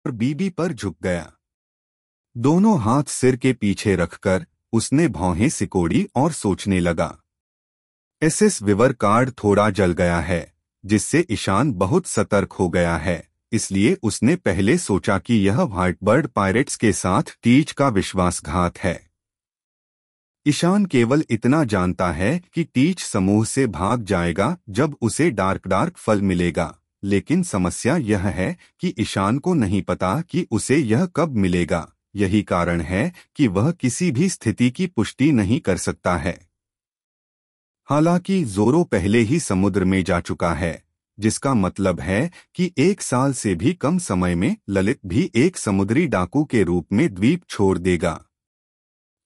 और बीबी पर झुक गया। दोनों हाथ सिर के पीछे रखकर उसने भौहें सिकोड़ी और सोचने लगा। एसएस विवर कार्ड थोड़ा जल गया है, जिससे ईशान बहुत सतर्क हो गया है। इसलिए उसने पहले सोचा कि यह व्हाइटबर्ड पायरेट्स के साथ टीच का विश्वासघात है। ईशान केवल इतना जानता है कि टीच समूह से भाग जाएगा जब उसे डार्क फल मिलेगा, लेकिन समस्या यह है कि ईशान को नहीं पता कि उसे यह कब मिलेगा। यही कारण है कि वह किसी भी स्थिति की पुष्टि नहीं कर सकता है। हालांकि जोरो पहले ही समुद्र में जा चुका है, जिसका मतलब है कि 1 साल से भी कम समय में ललित भी एक समुद्री डाकू के रूप में द्वीप छोड़ देगा।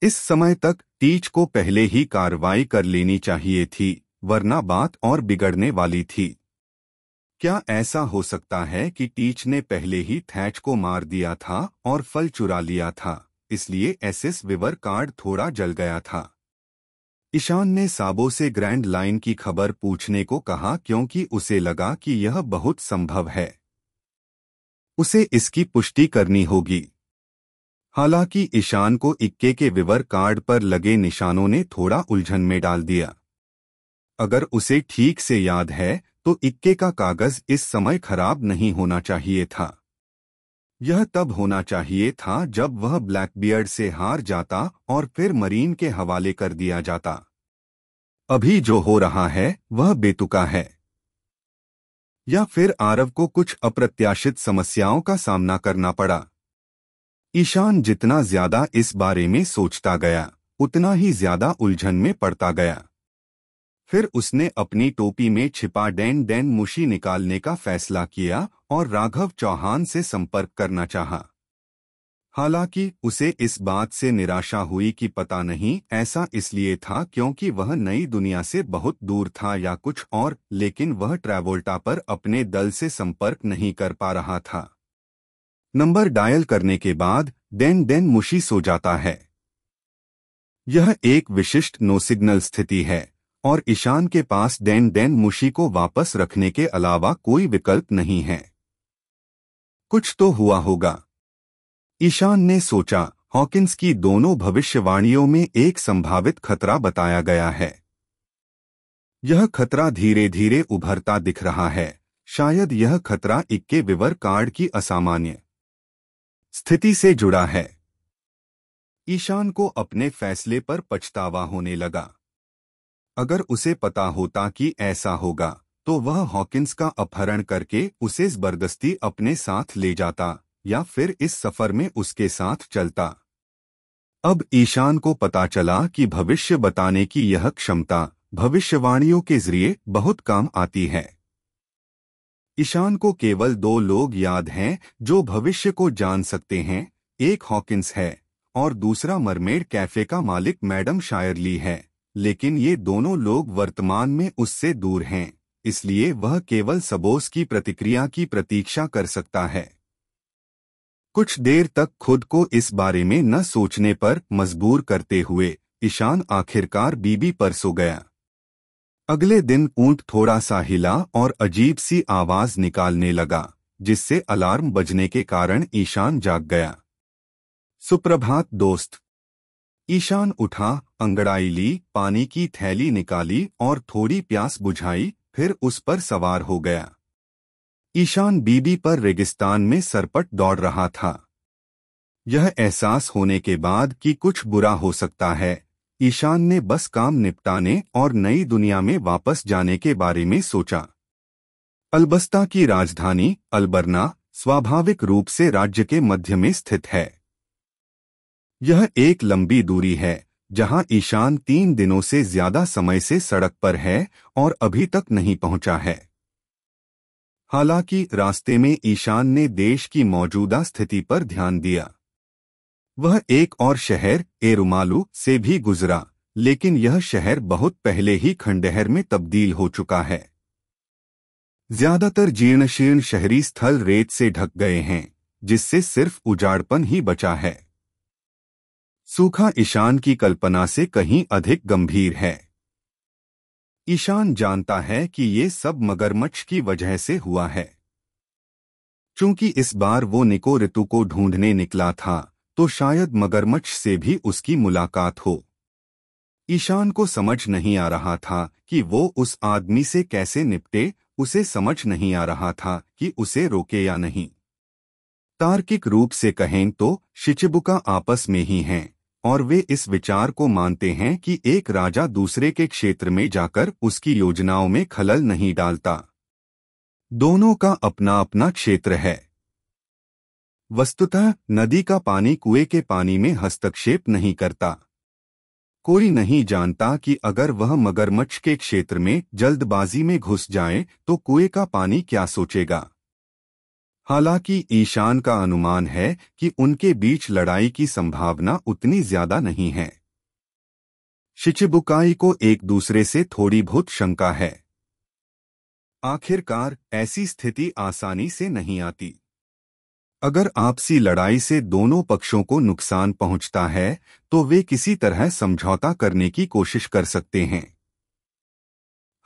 इस समय तक टीच को पहले ही कार्रवाई कर लेनी चाहिए थी, वरना बात और बिगड़ने वाली थी। क्या ऐसा हो सकता है कि टीच ने पहले ही थैच को मार दिया था और फल चुरा लिया था, इसलिए एसएस विवर कार्ड थोड़ा जल गया था? ईशान ने साबो से ग्रैंड लाइन की खबर पूछने को कहा क्योंकि उसे लगा कि यह बहुत संभव है। उसे इसकी पुष्टि करनी होगी। हालांकि ईशान को इक्के के विवर कार्ड पर लगे निशानों ने थोड़ा उलझन में डाल दिया। अगर उसे ठीक से याद है तो इक्के का कागज इस समय खराब नहीं होना चाहिए था। यह तब होना चाहिए था जब वह ब्लैकबियर्ड से हार जाता और फिर मरीन के हवाले कर दिया जाता। अभी जो हो रहा है वह बेतुका है। या फिर आरव को कुछ अप्रत्याशित समस्याओं का सामना करना पड़ा। ईशान जितना ज्यादा इस बारे में सोचता गया, उतना ही ज्यादा उलझन में पड़ता गया। फिर उसने अपनी टोपी में छिपा डैन डैन मुशी निकालने का फैसला किया और राघव चौहान से संपर्क करना चाहा। हालांकि उसे इस बात से निराशा हुई कि पता नहीं ऐसा इसलिए था क्योंकि वह नई दुनिया से बहुत दूर था या कुछ और, लेकिन वह ट्रैवोल्टा पर अपने दल से संपर्क नहीं कर पा रहा था। नंबर डायल करने के बाद डैन डैन मुशी सो जाता है। यह एक विशिष्ट नो सिग्नल स्थिति है और ईशान के पास डैन डैन मुशी को वापस रखने के अलावा कोई विकल्प नहीं है। कुछ तो हुआ होगा, ईशान ने सोचा। हॉकिंस की दोनों भविष्यवाणियों में एक संभावित खतरा बताया गया है। यह खतरा धीरे धीरे उभरता दिख रहा है। शायद यह खतरा इक्के विवर कार्ड की असामान्य स्थिति से जुड़ा है। ईशान को अपने फैसले पर पछतावा होने लगा। अगर उसे पता होता कि ऐसा होगा तो वह हॉकिंस का अपहरण करके उसे जबरदस्ती अपने साथ ले जाता या फिर इस सफर में उसके साथ चलता। अब ईशान को पता चला कि भविष्य बताने की यह क्षमता भविष्यवाणियों के जरिए बहुत काम आती है। ईशान को केवल 2 लोग याद हैं जो भविष्य को जान सकते हैं, एक हॉकिंस है और दूसरा मरमेड कैफे का मालिक मैडम शायरली है, लेकिन ये दोनों लोग वर्तमान में उससे दूर हैं, इसलिए वह केवल सबोस की प्रतिक्रिया की प्रतीक्षा कर सकता है। कुछ देर तक खुद को इस बारे में न सोचने पर मजबूर करते हुए ईशान आखिरकार बीबी पर सो गया। अगले दिन ऊंट थोड़ा सा हिला और अजीब सी आवाज निकालने लगा, जिससे अलार्म बजने के कारण ईशान जाग गया। सुप्रभात दोस्त। ईशान उठा, अंगड़ाई ली, पानी की थैली निकाली और थोड़ी प्यास बुझाई, फिर उस पर सवार हो गया। ईशान बीबी पर रेगिस्तान में सरपट दौड़ रहा था। यह एहसास होने के बाद कि कुछ बुरा हो सकता है, ईशान ने बस काम निपटाने और नई दुनिया में वापस जाने के बारे में सोचा। अल्बस्ता की राजधानी अल्बर्ना स्वाभाविक रूप से राज्य के मध्य में स्थित है। यह एक लंबी दूरी है जहां ईशान 3 दिनों से ज्यादा समय से सड़क पर है और अभी तक नहीं पहुंचा है। हालांकि रास्ते में ईशान ने देश की मौजूदा स्थिति पर ध्यान दिया। वह एक और शहर एरुमालू से भी गुजरा, लेकिन यह शहर बहुत पहले ही खंडहर में तब्दील हो चुका है। ज्यादातर जीर्णशीर्ण शहरी स्थल रेत से ढक गए हैं, जिससे सिर्फ उजाड़पन ही बचा है। सूखा ईशान की कल्पना से कहीं अधिक गंभीर है। ईशान जानता है कि ये सब मगरमच्छ की वजह से हुआ है। चूंकि इस बार वो निको ऋतु को ढूंढने निकला था, तो शायद मगरमच्छ से भी उसकी मुलाकात हो। ईशान को समझ नहीं आ रहा था कि वो उस आदमी से कैसे निपटे। उसे समझ नहीं आ रहा था कि उसे रोके या नहीं। तार्किक रूप से कहें तो शिचिबुका आपस में ही हैं, और वे इस विचार को मानते हैं कि एक राजा दूसरे के क्षेत्र में जाकर उसकी योजनाओं में खलल नहीं डालता। दोनों का अपना अपना क्षेत्र है। वस्तुतः नदी का पानी कुएं के पानी में हस्तक्षेप नहीं करता। कोई नहीं जानता कि अगर वह मगरमच्छ के क्षेत्र में जल्दबाजी में घुस जाए तो कुएं का पानी क्या सोचेगा। हालांकि ईशान का अनुमान है कि उनके बीच लड़ाई की संभावना उतनी ज्यादा नहीं है। शिचिबुकाई को एक दूसरे से थोड़ी बहुत शंका है। आखिरकार ऐसी स्थिति आसानी से नहीं आती। अगर आपसी लड़ाई से दोनों पक्षों को नुकसान पहुंचता है तो वे किसी तरह समझौता करने की कोशिश कर सकते हैं।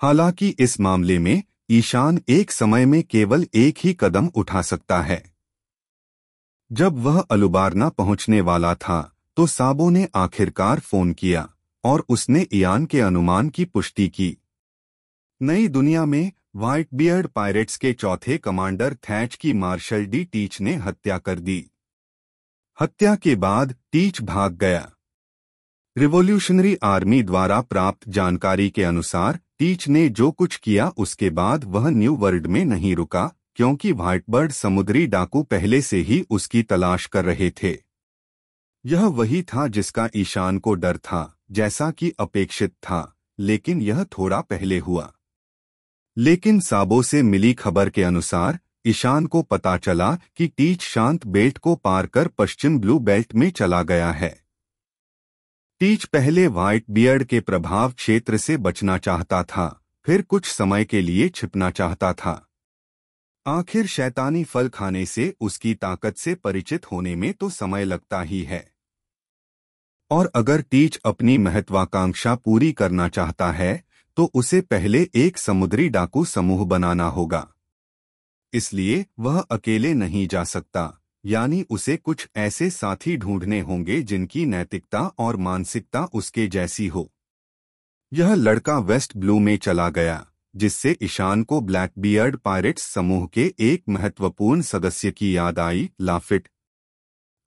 हालांकि इस मामले में ईशान एक समय में केवल एक ही कदम उठा सकता है। जब वह अलुबारना पहुंचने वाला था तो साबो ने आखिरकार फोन किया और उसने इयान के अनुमान की पुष्टि की। नई दुनिया में व्हाइट बियर्ड पायरेट्स के चौथे कमांडर थैच की मार्शल डी टीच ने हत्या कर दी। हत्या के बाद टीच भाग गया। रिवॉल्यूशनरी आर्मी द्वारा प्राप्त जानकारी के अनुसार टीच ने जो कुछ किया उसके बाद वह न्यू वर्ल्ड में नहीं रुका, क्योंकि व्हाइटबर्ड समुद्री डाकू पहले से ही उसकी तलाश कर रहे थे। यह वही था जिसका ईशान को डर था, जैसा कि अपेक्षित था, लेकिन यह थोड़ा पहले हुआ। लेकिन साबो से मिली खबर के अनुसार ईशान को पता चला कि टीच शांत बेल्ट को पार कर पश्चिम ब्लू बेल्ट में चला गया है। टीच पहले व्हाइट बियर्ड के प्रभाव क्षेत्र से बचना चाहता था, फिर कुछ समय के लिए छिपना चाहता था। आखिर शैतानी फल खाने से उसकी ताकत से परिचित होने में तो समय लगता ही है। और अगर टीच अपनी महत्वाकांक्षा पूरी करना चाहता है तो उसे पहले एक समुद्री डाकू समूह बनाना होगा। इसलिए वह अकेले नहीं जा सकता, यानी उसे कुछ ऐसे साथी ढूंढने होंगे जिनकी नैतिकता और मानसिकता उसके जैसी हो। यह लड़का वेस्ट ब्लू में चला गया, जिससे ईशान को ब्लैक बियर्ड पायरेट्स समूह के एक महत्वपूर्ण सदस्य की याद आई, लाफिट।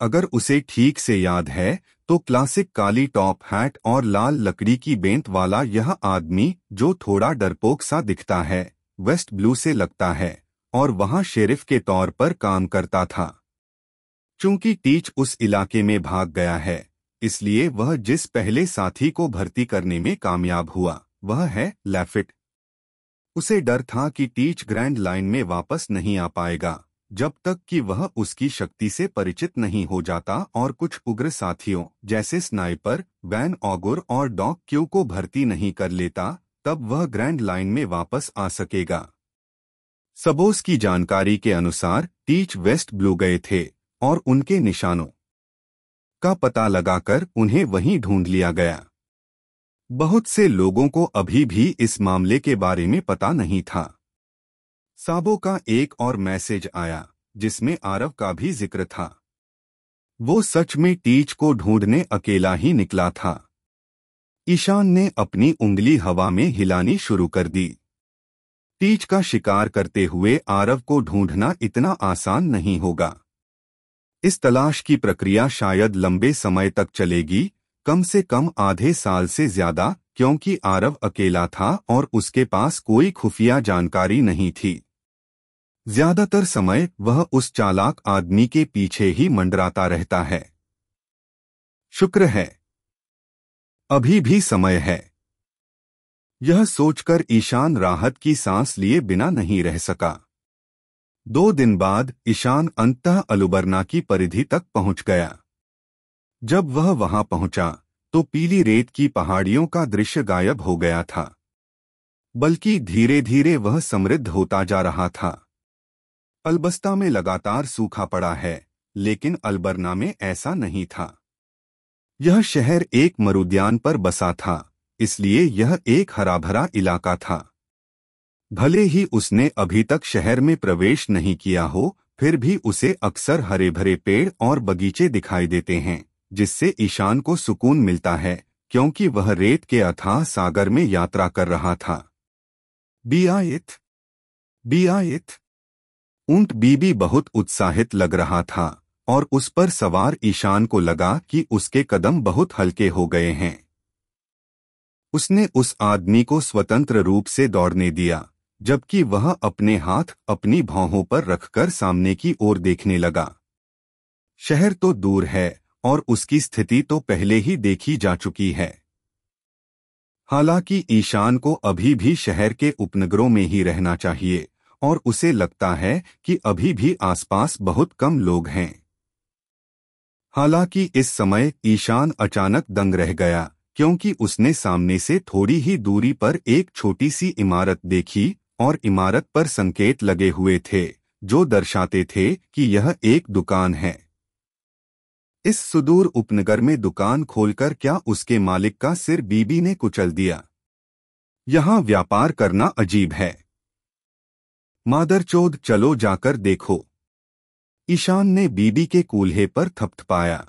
अगर उसे ठीक से याद है तो क्लासिक काली टॉप हैट और लाल लकड़ी की बेंत वाला यह आदमी, जो थोड़ा डरपोक सा दिखता है, वेस्ट ब्लू से लगता है और वहां शेरिफ के तौर पर काम करता था। चूंकि टीच उस इलाके में भाग गया है, इसलिए वह जिस पहले साथी को भर्ती करने में कामयाब हुआ वह है लैफिट। उसे डर था कि टीच ग्रैंड लाइन में वापस नहीं आ पाएगा जब तक कि वह उसकी शक्ति से परिचित नहीं हो जाता और कुछ उग्र साथियों जैसे स्नाइपर, वैन ऑगुर और डॉग क्यू को भर्ती नहीं कर लेता। तब वह ग्रैंड लाइन में वापस आ सकेगा। सबोस की जानकारी के अनुसार टीच वेस्ट ब्लू गए थे और उनके निशानों का पता लगाकर उन्हें वहीं ढूंढ लिया गया। बहुत से लोगों को अभी भी इस मामले के बारे में पता नहीं था। साबो का एक और मैसेज आया जिसमें आरव का भी जिक्र था। वो सच में टीच को ढूंढने अकेला ही निकला था। ईशान ने अपनी उंगली हवा में हिलानी शुरू कर दी। टीच का शिकार करते हुए आरव को ढूंढना इतना आसान नहीं होगा। इस तलाश की प्रक्रिया शायद लंबे समय तक चलेगी, कम से कम आधे साल से ज्यादा, क्योंकि आरव अकेला था और उसके पास कोई खुफिया जानकारी नहीं थी। ज्यादातर समय वह उस चालाक आदमी के पीछे ही मंडराता रहता है। शुक्र है, अभी भी समय है। यह सोचकर ईशान राहत की सांस लिए बिना नहीं रह सका। 2 दिन बाद ईशान अंततः अलुबरना की परिधि तक पहुंच गया। जब वह वहां पहुंचा तो पीली रेत की पहाड़ियों का दृश्य गायब हो गया था, बल्कि धीरे धीरे वह समृद्ध होता जा रहा था। अल्बस्ता में लगातार सूखा पड़ा है, लेकिन अलबरना में ऐसा नहीं था। यह शहर एक मरुद्यान पर बसा था, इसलिए यह एक हराभरा इलाका था। भले ही उसने अभी तक शहर में प्रवेश नहीं किया हो, फिर भी उसे अक्सर हरे भरे पेड़ और बगीचे दिखाई देते हैं, जिससे ईशान को सुकून मिलता है, क्योंकि वह रेत के अथाह सागर में यात्रा कर रहा था। बियायत बियायत ऊंट बीबी बहुत उत्साहित लग रहा था और उस पर सवार ईशान को लगा कि उसके कदम बहुत हल्के हो गए हैं। उसने उस आदमी को स्वतंत्र रूप से दौड़ने दिया, जबकि वह अपने हाथ अपनी भौहों पर रखकर सामने की ओर देखने लगा। शहर तो दूर है और उसकी स्थिति तो पहले ही देखी जा चुकी है। हालांकि ईशान को अभी भी शहर के उपनगरों में ही रहना चाहिए और उसे लगता है कि अभी भी आसपास बहुत कम लोग हैं। हालांकि इस समय ईशान अचानक दंग रह गया, क्योंकि उसने सामने से थोड़ी ही दूरी पर एक छोटी सी इमारत देखी और इमारत पर संकेत लगे हुए थे जो दर्शाते थे कि यह एक दुकान है। इस सुदूर उपनगर में दुकान खोलकर क्या उसके मालिक का सिर बीबी ने कुचल दिया? यहाँ व्यापार करना अजीब है। मादरचोद, चलो जाकर देखो। ईशान ने बीबी के कूल्हे पर थपथपाया।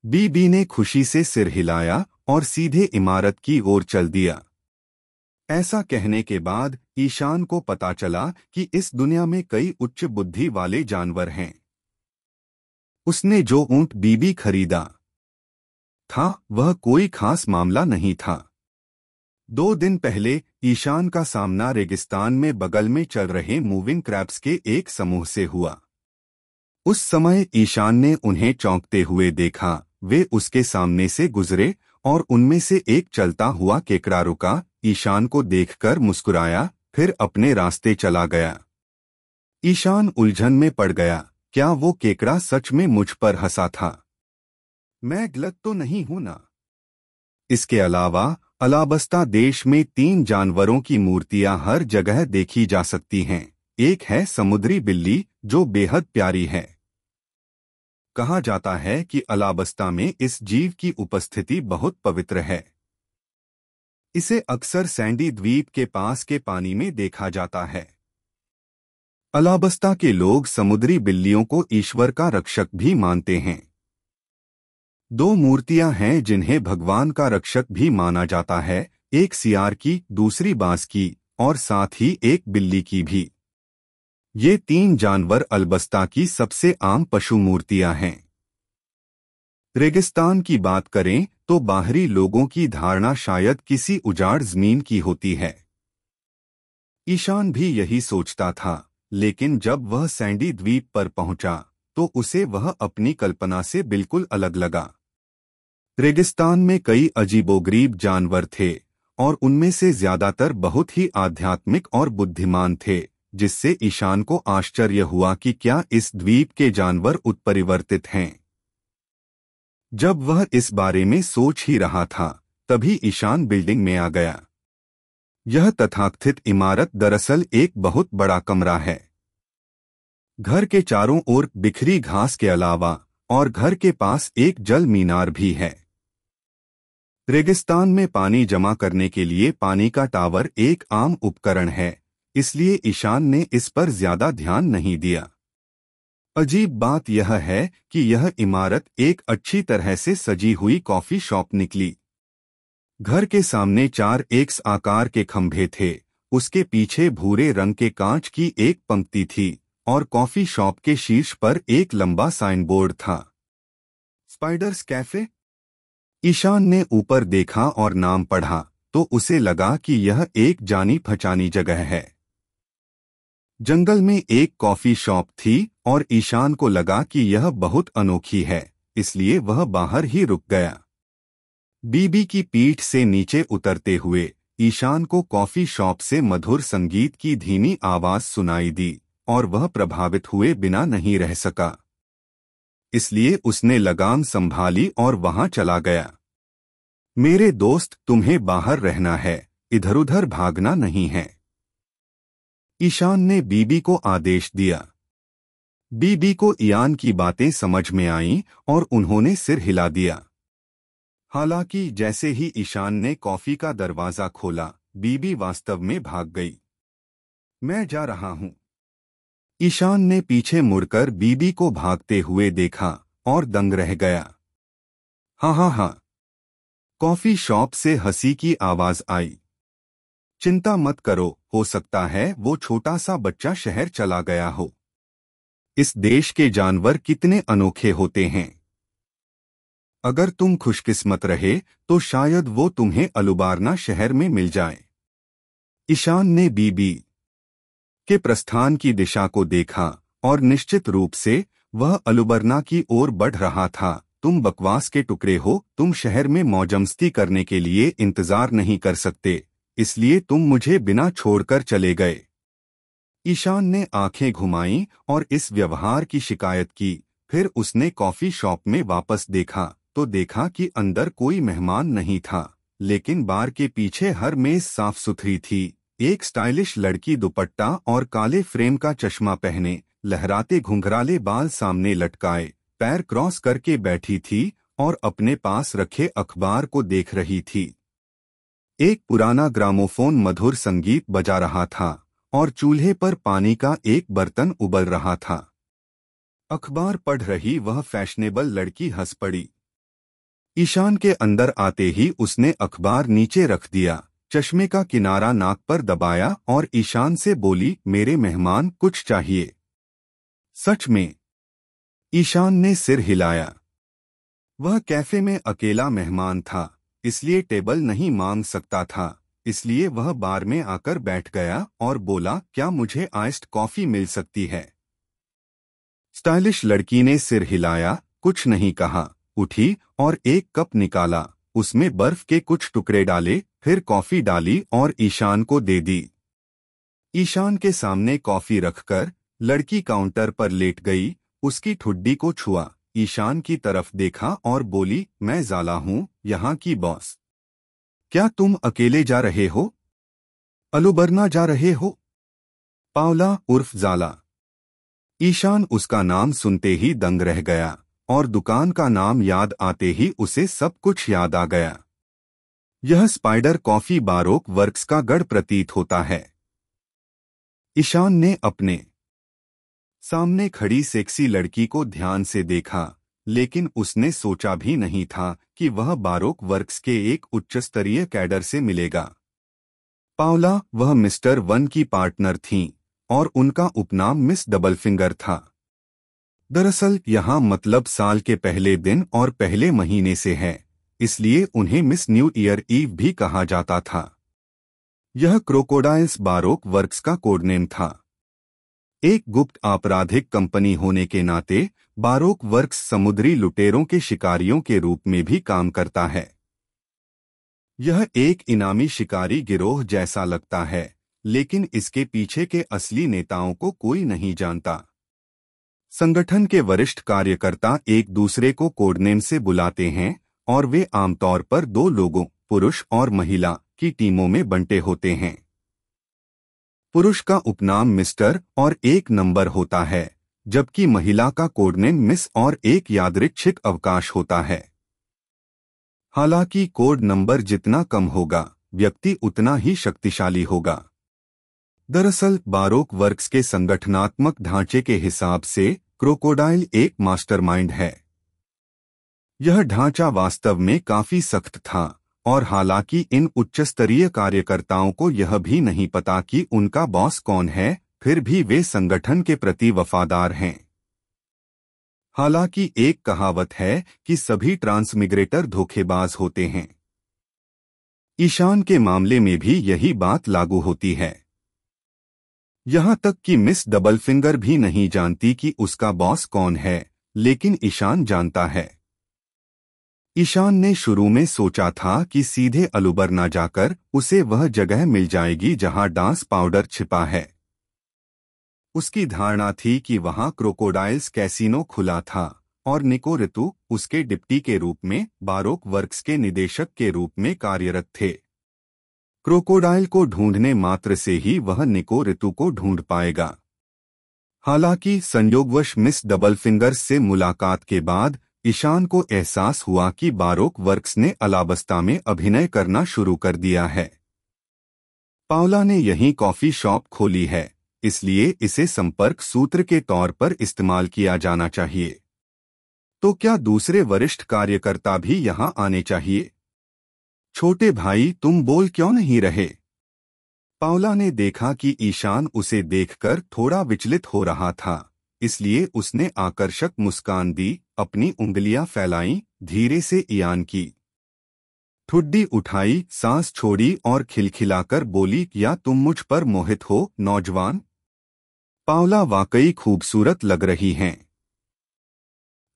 बीबी ने खुशी से सिर हिलाया और सीधे इमारत की ओर चल दिया। ऐसा कहने के बाद ईशान को पता चला कि इस दुनिया में कई उच्च बुद्धि वाले जानवर हैं। उसने जो ऊंट बीबी खरीदा था वह कोई खास मामला नहीं था। 2 दिन पहले ईशान का सामना रेगिस्तान में बगल में चल रहे मूविंग क्रैब्स के एक समूह से हुआ। उस समय ईशान ने उन्हें चौंकते हुए देखा। वे उसके सामने से गुजरे और उनमें से एक चलता हुआ केकड़ा रुका, ईशान को देखकर मुस्कुराया, फिर अपने रास्ते चला गया। ईशान उलझन में पड़ गया। क्या वो केकड़ा सच में मुझ पर हंसा था? मैं गलत तो नहीं हूं ना? इसके अलावा अलाबस्ता देश में 3 जानवरों की मूर्तियां हर जगह देखी जा सकती हैं। एक है समुद्री बिल्ली, जो बेहद प्यारी है। कहा जाता है कि अलाबस्ता में इस जीव की उपस्थिति बहुत पवित्र है। इसे अक्सर सैंडी द्वीप के पास के पानी में देखा जाता है। अलाबस्ता के लोग समुद्री बिल्लियों को ईश्वर का रक्षक भी मानते हैं। 2 मूर्तियां हैं जिन्हें भगवान का रक्षक भी माना जाता है, एक सियार की, दूसरी बांस की और साथ ही एक बिल्ली की भी। ये 3 जानवर अल्बस्ता की सबसे आम पशु मूर्तियां हैं। रेगिस्तान की बात करें तो बाहरी लोगों की धारणा शायद किसी उजाड़ जमीन की होती है। ईशान भी यही सोचता था, लेकिन जब वह सैंडी द्वीप पर पहुंचा तो उसे वह अपनी कल्पना से बिल्कुल अलग लगा। रेगिस्तान में कई अजीबोगरीब जानवर थे और उनमें से ज्यादातर बहुत ही आध्यात्मिक और बुद्धिमान थे, जिससे ईशान को आश्चर्य हुआ कि क्या इस द्वीप के जानवर उत्परिवर्तित हैं। जब वह इस बारे में सोच ही रहा था, तभी ईशान बिल्डिंग में आ गया। यह तथाकथित इमारत दरअसल एक बहुत बड़ा कमरा है। घर के चारों ओर बिखरी घास के अलावा और घर के पास एक जल मीनार भी है। रेगिस्तान में पानी जमा करने के लिए पानी का टावर एक आम उपकरण है, इसलिए ईशान ने इस पर ज्यादा ध्यान नहीं दिया। अजीब बात यह है कि यह इमारत एक अच्छी तरह से सजी हुई कॉफी शॉप निकली। घर के सामने 4 एक्स आकार के खंभे थे, उसके पीछे भूरे रंग के कांच की एक पंक्ति थी और कॉफी शॉप के शीर्ष पर एक लंबा साइन बोर्ड था, स्पाइडर्स कैफे। ईशान ने ऊपर देखा और नाम पढ़ा तो उसे लगा कि यह एक जानी पहचानी जगह है। जंगल में एक कॉफी शॉप थी और ईशान को लगा कि यह बहुत अनोखी है, इसलिए वह बाहर ही रुक गया। बीबी की पीठ से नीचे उतरते हुए ईशान को कॉफी शॉप से मधुर संगीत की धीमी आवाज सुनाई दी और वह प्रभावित हुए बिना नहीं रह सका। इसलिए उसने लगाम संभाली और वहां चला गया। मेरे दोस्त, तुम्हें बाहर रहना है, इधर-उधर भागना नहीं है, ईशान ने बीबी को आदेश दिया। बीबी को इयान की बातें समझ में आईं और उन्होंने सिर हिला दिया। हालांकि जैसे ही ईशान ने कॉफी का दरवाजा खोला, बीबी वास्तव में भाग गई। मैं जा रहा हूं, ईशान ने पीछे मुड़कर बीबी को भागते हुए देखा और दंग रह गया। हाँ हाँ हाँ। कॉफी शॉप से हंसी की आवाज आई। चिंता मत करो, हो सकता है वो छोटा सा बच्चा शहर चला गया हो। इस देश के जानवर कितने अनोखे होते हैं। अगर तुम खुशकिस्मत रहे तो शायद वो तुम्हें अलुबारना शहर में मिल जाए। ईशान ने बीबी के प्रस्थान की दिशा को देखा और निश्चित रूप से वह अलुबरना की ओर बढ़ रहा था। तुम बकवास के टुकड़े हो, तुम शहर में मौजमस्ती करने के लिए इंतजार नहीं कर सकते, इसलिए तुम मुझे बिना छोड़कर चले गए। ईशान ने आंखें घुमाईं और इस व्यवहार की शिकायत की। फिर उसने कॉफी शॉप में वापस देखा तो देखा कि अंदर कोई मेहमान नहीं था, लेकिन बार के पीछे हर मेज साफ सुथरी थी। एक स्टाइलिश लड़की दुपट्टा और काले फ्रेम का चश्मा पहने, लहराते घुंघराले बाल सामने लटकाए, पैर क्रॉस करके बैठी थी और अपने पास रखे अखबार को देख रही थी। एक पुराना ग्रामोफोन मधुर संगीत बजा रहा था और चूल्हे पर पानी का एक बर्तन उबल रहा था। अखबार पढ़ रही वह फैशनेबल लड़की हंस पड़ी। ईशान के अंदर आते ही उसने अखबार नीचे रख दिया, चश्मे का किनारा नाक पर दबाया और ईशान से बोली, मेरे मेहमान, कुछ चाहिए? सच में? ईशान ने सिर हिलाया। वह कैफे में अकेला मेहमान था, इसलिए टेबल नहीं मांग सकता था, इसलिए वह बार में आकर बैठ गया और बोला, क्या मुझे आइस्ड कॉफी मिल सकती है? स्टाइलिश लड़की ने सिर हिलाया, कुछ नहीं कहा, उठी और एक कप निकाला, उसमें बर्फ के कुछ टुकड़े डाले, फिर कॉफी डाली और ईशान को दे दी। ईशान के सामने कॉफी रखकर लड़की काउंटर पर लेट गई, उसकी ठुड्डी को छुआ, ईशान की तरफ देखा और बोली, मैं ज़ाला हूँ, यहाँ की बॉस। क्या तुम अकेले जा रहे हो? अलुबरना जा रहे हो? पावला उर्फ ज़ाला। ईशान उसका नाम सुनते ही दंग रह गया और दुकान का नाम याद आते ही उसे सब कुछ याद आ गया। यह स्पाइडर कॉफी बारोक वर्क्स का गढ़ प्रतीत होता है। ईशान ने अपने सामने खड़ी सेक्सी लड़की को ध्यान से देखा, लेकिन उसने सोचा भी नहीं था कि वह बारोक वर्क्स के एक उच्चस्तरीय कैडर से मिलेगा। पावला वह मिस्टर वन की पार्टनर थीं और उनका उपनाम मिस डबलफिंगर था। दरअसल यहाँ मतलब साल के पहले दिन और पहले महीने से है, इसलिए उन्हें मिस न्यू ईयर ईव भी कहा जाता था। यह क्रोकोडाइल्स बारोक वर्क्स का कोडनेम था। एक गुप्त आपराधिक कंपनी होने के नाते बारोक वर्क्स समुद्री लुटेरों के शिकारियों के रूप में भी काम करता है। यह एक इनामी शिकारी गिरोह जैसा लगता है, लेकिन इसके पीछे के असली नेताओं को कोई नहीं जानता। संगठन के वरिष्ठ कार्यकर्ता एक दूसरे को कोडनेम से बुलाते हैं और वे आमतौर पर दो लोगों, पुरुष और महिला, की टीमों में बंटे होते हैं। पुरुष का उपनाम मिस्टर और एक नंबर होता है, जबकि महिला का कोडनेम मिस और एक यादृच्छिक अवकाश होता है। हालांकि कोड नंबर जितना कम होगा, व्यक्ति उतना ही शक्तिशाली होगा। दरअसल बारोक वर्क्स के संगठनात्मक ढांचे के हिसाब से क्रोकोडाइल एक मास्टरमाइंड है। यह ढांचा वास्तव में काफी सख्त था और हालांकि इन उच्चस्तरीय कार्यकर्ताओं को यह भी नहीं पता कि उनका बॉस कौन है, फिर भी वे संगठन के प्रति वफादार हैं। हालांकि एक कहावत है कि सभी ट्रांसमिग्रेटर धोखेबाज होते हैं। ईशान के मामले में भी यही बात लागू होती है। यहाँ तक कि मिस डबलफिंगर भी नहीं जानती कि उसका बॉस कौन है, लेकिन ईशान जानता है। ईशान ने शुरू में सोचा था कि सीधे अलुबरना जाकर उसे वह जगह मिल जाएगी जहां डांस पाउडर छिपा है। उसकी धारणा थी कि वहां क्रोकोडाइल्स कैसीनो खुला था और निको ऋतु उसके डिप्टी के रूप में बारोक वर्क्स के निदेशक के रूप में कार्यरत थे। क्रोकोडाइल को ढूंढने मात्र से ही वह निको ऋतु को ढूंढ पाएगा। हालांकि संयोगवश मिस डबलफिंगर से मुलाकात के बाद ईशान को एहसास हुआ कि बारोक वर्क्स ने अलाबस्ता में अभिनय करना शुरू कर दिया है। पावला ने यहीं कॉफी शॉप खोली है, इसलिए इसे संपर्क सूत्र के तौर पर इस्तेमाल किया जाना चाहिए। तो क्या दूसरे वरिष्ठ कार्यकर्ता भी यहां आने चाहिए? छोटे भाई, तुम बोल क्यों नहीं रहे? पाउला ने देखा कि ईशान उसे देखकर थोड़ा विचलित हो रहा था, इसलिए उसने आकर्षक मुस्कान दी, अपनी उंगलियां फैलाईं, धीरे से ईयान की ठुड्डी उठाई, सांस छोड़ी और खिलखिलाकर बोली, या तुम मुझ पर मोहित हो नौजवान? पाउला वाकई खूबसूरत लग रही हैं।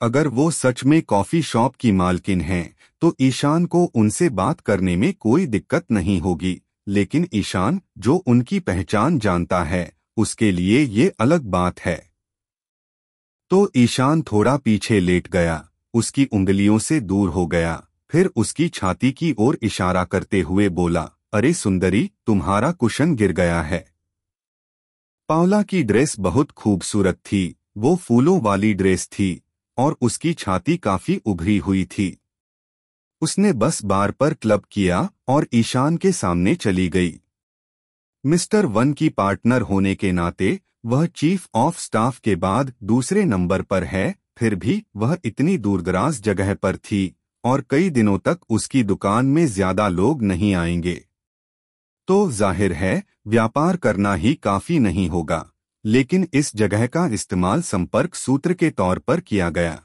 अगर वो सच में कॉफी शॉप की मालकिन हैं, तो ईशान को उनसे बात करने में कोई दिक्कत नहीं होगी, लेकिन ईशान जो उनकी पहचान जानता है, उसके लिए ये अलग बात है। तो ईशान थोड़ा पीछे लेट गया, उसकी उंगलियों से दूर हो गया, फिर उसकी छाती की ओर इशारा करते हुए बोला, अरे सुंदरी, तुम्हारा कुशन गिर गया है। पाउला की ड्रेस बहुत खूबसूरत थी, वो फूलों वाली ड्रेस थी और उसकी छाती काफी उभरी हुई थी। उसने बस बार पर क्लब किया और ईशान के सामने चली गई। मिस्टर वन की पार्टनर होने के नाते वह चीफ ऑफ स्टाफ के बाद दूसरे नंबर पर है, फिर भी वह इतनी दूरदराज जगह पर थी और कई दिनों तक उसकी दुकान में ज्यादा लोग नहीं आएंगे। तो जाहिर है व्यापार करना ही काफी नहीं होगा, लेकिन इस जगह का इस्तेमाल संपर्क सूत्र के तौर पर किया गया।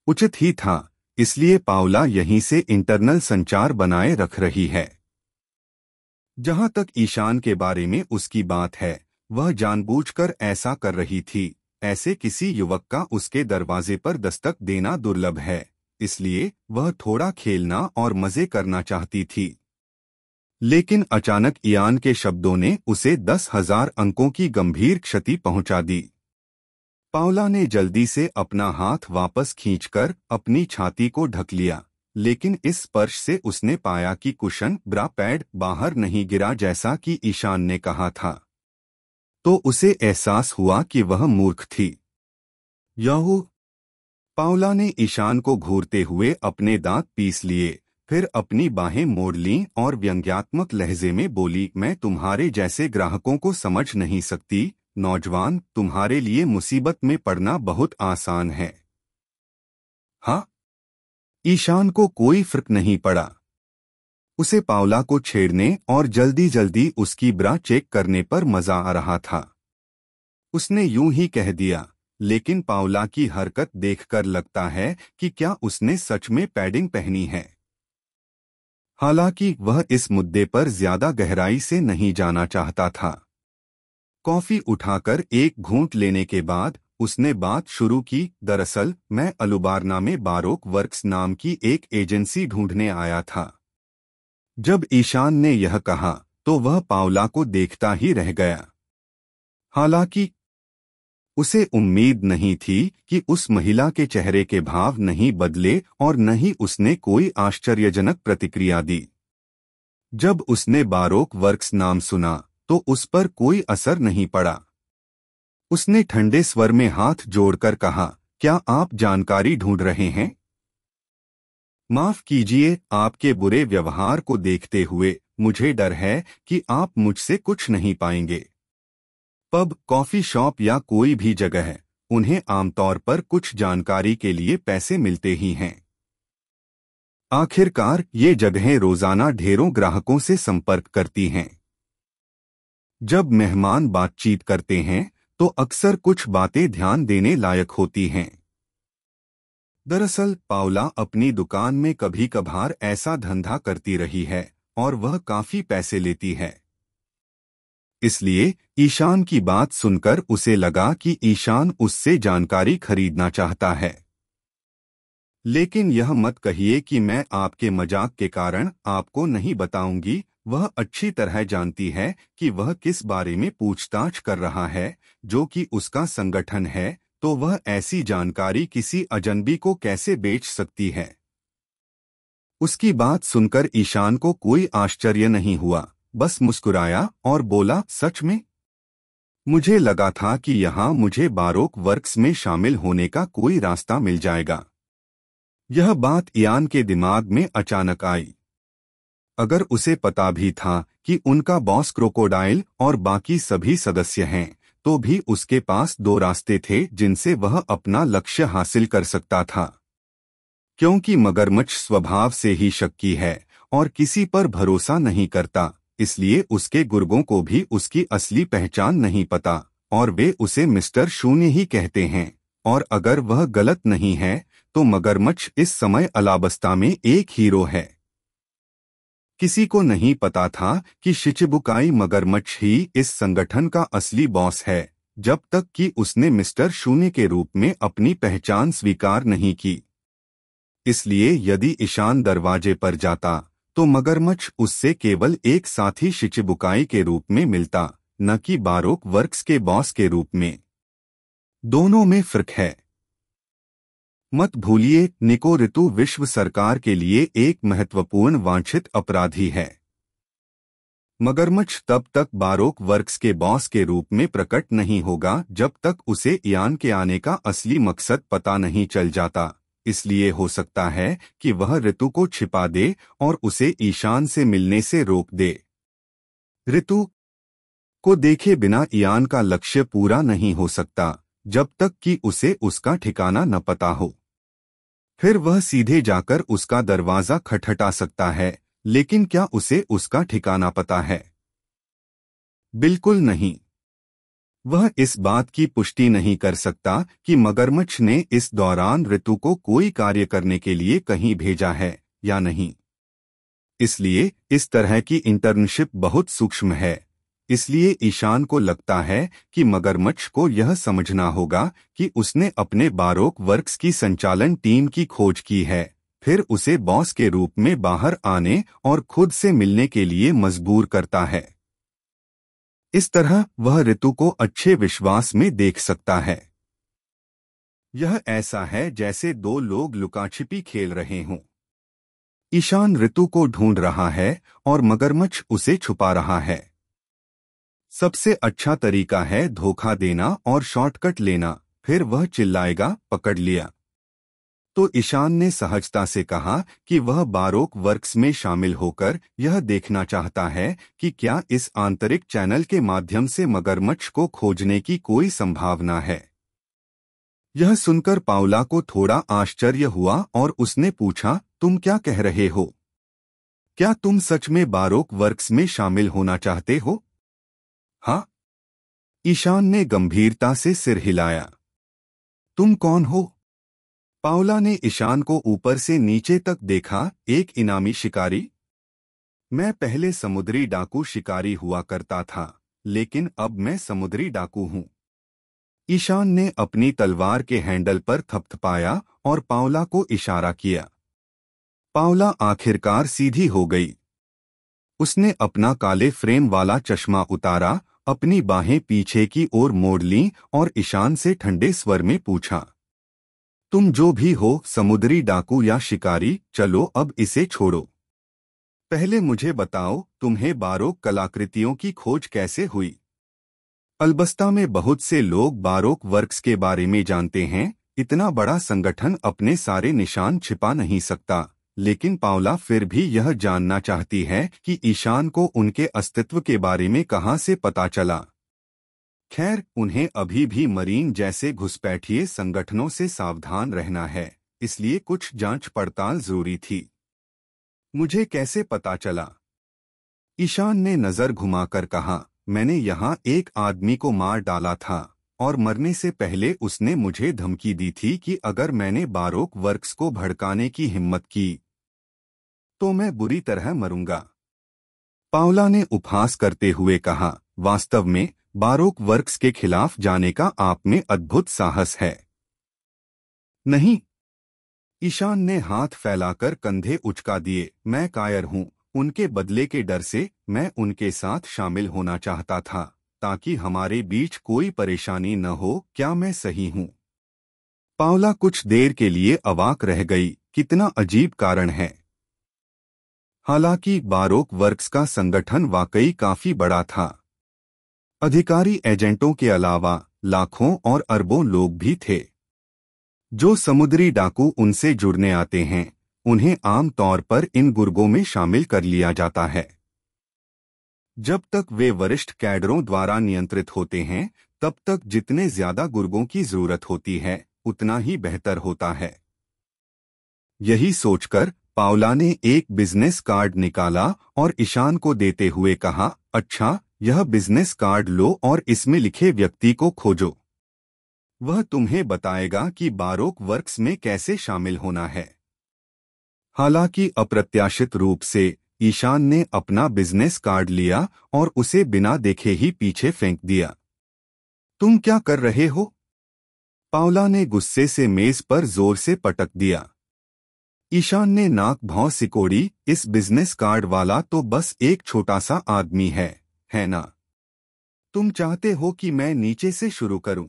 उचित ही था, इसलिए पाउला यहीं से इंटरनल संचार बनाए रख रही है। जहां तक ईशान के बारे में उसकी बात है, वह जानबूझकर ऐसा कर रही थी। ऐसे किसी युवक का उसके दरवाजे पर दस्तक देना दुर्लभ है, इसलिए वह थोड़ा खेलना और मजे करना चाहती थी। लेकिन अचानक ईयान के शब्दों ने उसे 10,000 अंकों की गंभीर क्षति पहुंचा दी। पाउला ने जल्दी से अपना हाथ वापस खींचकर अपनी छाती को ढक लिया, लेकिन इस स्पर्श से उसने पाया कि कुशन ब्रा पैड बाहर नहीं गिरा जैसा कि ईशान ने कहा था। तो उसे एहसास हुआ कि वह मूर्ख थी। याहू! पाउला ने ईशान को घूरते हुए अपने दांत पीस लिए, फिर अपनी बाहें मोड़ लीं और व्यंग्यात्मक लहजे में बोली, मैं तुम्हारे जैसे ग्राहकों को समझ नहीं सकती नौजवान, तुम्हारे लिए मुसीबत में पड़ना बहुत आसान है। हाँ? ईशान को कोई फर्क नहीं पड़ा। उसे पाउला को छेड़ने और जल्दी जल्दी उसकी ब्रा चेक करने पर मजा आ रहा था। उसने यूं ही कह दिया, लेकिन पाउला की हरकत देखकर लगता है कि क्या उसने सच में पैडिंग पहनी है। हालांकि वह इस मुद्दे पर ज्यादा गहराई से नहीं जाना चाहता था। कॉफी उठाकर एक घूंट लेने के बाद उसने बात शुरू की, दरअसल मैं अलुबारना में बारोक वर्क्स नाम की एक एजेंसी ढूंढने आया था। जब ईशान ने यह कहा तो वह पाउला को देखता ही रह गया। हालांकि उसे उम्मीद नहीं थी कि उस महिला के चेहरे के भाव नहीं बदले और न ही उसने कोई आश्चर्यजनक प्रतिक्रिया दी। जब उसने बारोक वर्क्स नाम सुना तो उस पर कोई असर नहीं पड़ा। उसने ठंडे स्वर में हाथ जोड़कर कहा, क्या आप जानकारी ढूंढ रहे हैं? माफ कीजिए, आपके बुरे व्यवहार को देखते हुए मुझे डर है कि आप मुझसे कुछ नहीं पाएंगे। पब, कॉफी शॉप या कोई भी जगह है, उन्हें आमतौर पर कुछ जानकारी के लिए पैसे मिलते ही हैं। आखिरकार ये जगहें रोजाना ढेरों ग्राहकों से संपर्क करती हैं। जब मेहमान बातचीत करते हैं तो अक्सर कुछ बातें ध्यान देने लायक होती हैं। दरअसल पाउला अपनी दुकान में कभी कभार ऐसा धंधा करती रही है और वह काफी पैसे लेती है। इसलिए ईशान की बात सुनकर उसे लगा कि ईशान उससे जानकारी खरीदना चाहता है। लेकिन यह मत कहिए कि मैं आपके मजाक के कारण आपको नहीं बताऊंगी। वह अच्छी तरह जानती है कि वह किस बारे में पूछताछ कर रहा है, जो कि उसका संगठन है, तो वह ऐसी जानकारी किसी अजनबी को कैसे बेच सकती है। उसकी बात सुनकर ईशान को कोई आश्चर्य नहीं हुआ, बस मुस्कुराया और बोला, सच में? मुझे लगा था कि यहाँ मुझे बारोक वर्क्स में शामिल होने का कोई रास्ता मिल जाएगा। यह बात ईयान के दिमाग में अचानक आई। अगर उसे पता भी था कि उनका बॉस क्रोकोडाइल और बाकी सभी सदस्य हैं, तो भी उसके पास दो रास्ते थे जिनसे वह अपना लक्ष्य हासिल कर सकता था। क्योंकि मगरमच्छ स्वभाव से ही शक्की है और किसी पर भरोसा नहीं करता, इसलिए उसके गुर्गों को भी उसकी असली पहचान नहीं पता और वे उसे मिस्टर शून्य ही कहते हैं। और अगर वह गलत नहीं है तो मगरमच्छ इस समय अलाबस्ता में एक हीरो है। किसी को नहीं पता था कि शिचिबुकाई मगरमच्छ ही इस संगठन का असली बॉस है, जब तक कि उसने मिस्टर शून्य के रूप में अपनी पहचान स्वीकार नहीं की। इसलिए यदि ईशान दरवाजे पर जाता तो मगरमच्छ उससे केवल एक साथी शिचिबुकाई के रूप में मिलता, न कि बारोक वर्क्स के बॉस के रूप में। दोनों में फर्क है। मत भूलिए, निको ऋतु विश्व सरकार के लिए एक महत्वपूर्ण वांछित अपराधी है। मगरमच्छ तब तक बारोक वर्क्स के बॉस के रूप में प्रकट नहीं होगा जब तक उसे इयान के आने का असली मकसद पता नहीं चल जाता। इसलिए हो सकता है कि वह ऋतु को छिपा दे और उसे ईशान से मिलने से रोक दे। ऋतु को देखे बिना इयान का लक्ष्य पूरा नहीं हो सकता जब तक कि उसे उसका ठिकाना न पता हो। फिर वह सीधे जाकर उसका दरवाजा खटखटा सकता है, लेकिन क्या उसे उसका ठिकाना पता है? बिल्कुल नहीं। वह इस बात की पुष्टि नहीं कर सकता कि मगरमच्छ ने इस दौरान ऋतु को कोई कार्य करने के लिए कहीं भेजा है या नहीं। इसलिए इस तरह की इंटर्नशिप बहुत सूक्ष्म है। इसलिए ईशान को लगता है कि मगरमच्छ को यह समझना होगा कि उसने अपने बारोक वर्क्स की संचालन टीम की खोज की है, फिर उसे बॉस के रूप में बाहर आने और खुद से मिलने के लिए मजबूर करता है। इस तरह वह ऋतु को अच्छे विश्वास में देख सकता है। यह ऐसा है जैसे दो लोग लुकाछिपी खेल रहे हों। ईशान ऋतु को ढूंढ रहा है और मगरमच्छ उसे छुपा रहा है। सबसे अच्छा तरीका है धोखा देना और शॉर्टकट लेना। फिर वह चिल्लाएगा, पकड़ लिया। तो ईशान ने सहजता से कहा कि वह बारोक वर्क्स में शामिल होकर यह देखना चाहता है कि क्या इस आंतरिक चैनल के माध्यम से मगरमच्छ को खोजने की कोई संभावना है। यह सुनकर पाउला को थोड़ा आश्चर्य हुआ और उसने पूछा, तुम क्या कह रहे हो? क्या तुम सच में बारोक वर्क्स में शामिल होना चाहते हो? हाँ। ईशान ने गंभीरता से सिर हिलाया। तुम कौन हो? पाउला ने ईशान को ऊपर से नीचे तक देखा। एक इनामी शिकारी? मैं पहले समुद्री डाकू शिकारी हुआ करता था, लेकिन अब मैं समुद्री डाकू हूं। ईशान ने अपनी तलवार के हैंडल पर थपथपाया और पाउला को इशारा किया। पाउला आखिरकार सीधी हो गई। उसने अपना काले फ्रेम वाला चश्मा उतारा, अपनी बाहें पीछे की ओर मोड़ लीं और ईशान से ठंडे स्वर में पूछा, तुम जो भी हो, समुद्री डाकू या शिकारी, चलो अब इसे छोड़ो। पहले मुझे बताओ, तुम्हें बारोक कलाकृतियों की खोज कैसे हुई? अल्बस्ता में बहुत से लोग बारोक वर्क्स के बारे में जानते हैं। इतना बड़ा संगठन अपने सारे निशान छिपा नहीं सकता, लेकिन पाउला फिर भी यह जानना चाहती है कि ईशान को उनके अस्तित्व के बारे में कहां से पता चला। खैर, उन्हें अभी भी मरीन जैसे घुसपैठिए संगठनों से सावधान रहना है, इसलिए कुछ जांच पड़ताल जरूरी थी। मुझे कैसे पता चला? ईशान ने नजर घुमाकर कहा, मैंने यहाँ एक आदमी को मार डाला था और मरने से पहले उसने मुझे धमकी दी थी कि अगर मैंने बारोक वर्क्स को भड़काने की हिम्मत की तो मैं बुरी तरह मरूंगा। पाउला ने उपहास करते हुए कहा, वास्तव में बारोक वर्क्स के खिलाफ जाने का आप में अद्भुत साहस है। नहीं। ईशान ने हाथ फैलाकर कंधे उचका दिए। मैं कायर हूं। उनके बदले के डर से मैं उनके साथ शामिल होना चाहता था ताकि हमारे बीच कोई परेशानी न हो। क्या मैं सही हूं? पाउला कुछ देर के लिए अवाक रह गई। कितना अजीब कारण है। हालांकि बारोक वर्क्स का संगठन वाकई काफी बड़ा था। अधिकारी एजेंटों के अलावा लाखों और अरबों लोग भी थे। जो समुद्री डाकू उनसे जुड़ने आते हैं, उन्हें आम तौर पर इन गुर्गों में शामिल कर लिया जाता है। जब तक वे वरिष्ठ कैडरों द्वारा नियंत्रित होते हैं, तब तक जितने ज्यादा गुर्गों की जरूरत होती है उतना ही बेहतर होता है। यही सोचकर पाउला ने एक बिजनेस कार्ड निकाला और ईशान को देते हुए कहा, अच्छा, यह बिजनेस कार्ड लो और इसमें लिखे व्यक्ति को खोजो। वह तुम्हें बताएगा कि बारोक वर्क्स में कैसे शामिल होना है। हालांकि अप्रत्याशित रूप से ईशान ने अपना बिजनेस कार्ड लिया और उसे बिना देखे ही पीछे फेंक दिया। तुम क्या कर रहे हो? पाउला ने गुस्से से मेज पर जोर से पटक दिया। ईशान ने नाक भौं सिकोड़ी, इस बिजनेस कार्ड वाला तो बस एक छोटा सा आदमी है ना? तुम चाहते हो कि मैं नीचे से शुरू करूं?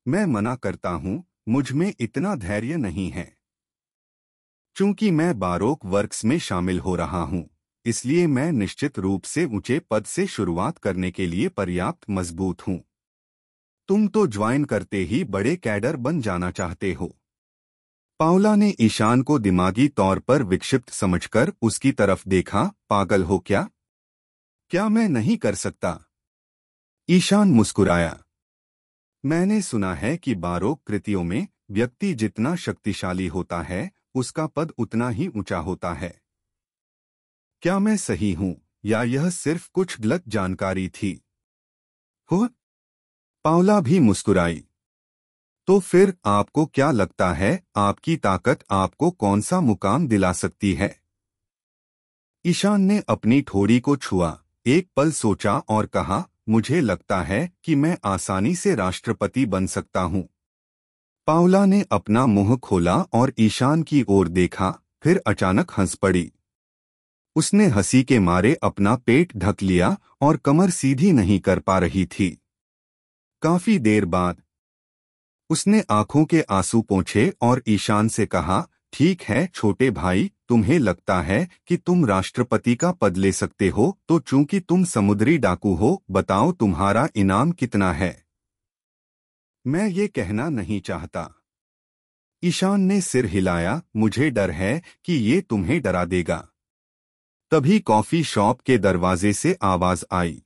मैं मना करता हूं, मुझ में इतना धैर्य नहीं है। चूंकि मैं बारोक वर्क्स में शामिल हो रहा हूं, इसलिए मैं निश्चित रूप से ऊंचे पद से शुरुआत करने के लिए पर्याप्त मजबूत हूं। तुम तो ज्वाइन करते ही बड़े कैडर बन जाना चाहते हो। पाउला ने ईशान को दिमागी तौर पर विक्षिप्त समझकर उसकी तरफ देखा। पागल हो क्या? क्या मैं नहीं कर सकता? ईशान मुस्कुराया। मैंने सुना है कि बारोक कृतियों में व्यक्ति जितना शक्तिशाली होता है, उसका पद उतना ही ऊंचा होता है। क्या मैं सही हूं या यह सिर्फ कुछ गलत जानकारी थी? हो? पाउला भी मुस्कुराई। तो फिर आपको क्या लगता है, आपकी ताकत आपको कौन सा मुकाम दिला सकती है? ईशान ने अपनी ठोड़ी को छुआ, एक पल सोचा और कहा, मुझे लगता है कि मैं आसानी से राष्ट्रपति बन सकता हूं। पाउला ने अपना मुंह खोला और ईशान की ओर देखा, फिर अचानक हंस पड़ी। उसने हंसी के मारे अपना पेट ढक लिया और कमर सीधी नहीं कर पा रही थी। काफी देर बाद उसने आंखों के आंसू पोंछे और ईशान से कहा, ठीक है छोटे भाई, तुम्हें लगता है कि तुम राष्ट्रपति का पद ले सकते हो, तो चूंकि तुम समुद्री डाकू हो, बताओ तुम्हारा इनाम कितना है? मैं ये कहना नहीं चाहता। ईशान ने सिर हिलाया, मुझे डर है कि ये तुम्हें डरा देगा। तभी कॉफी शॉप के दरवाजे से आवाज आई।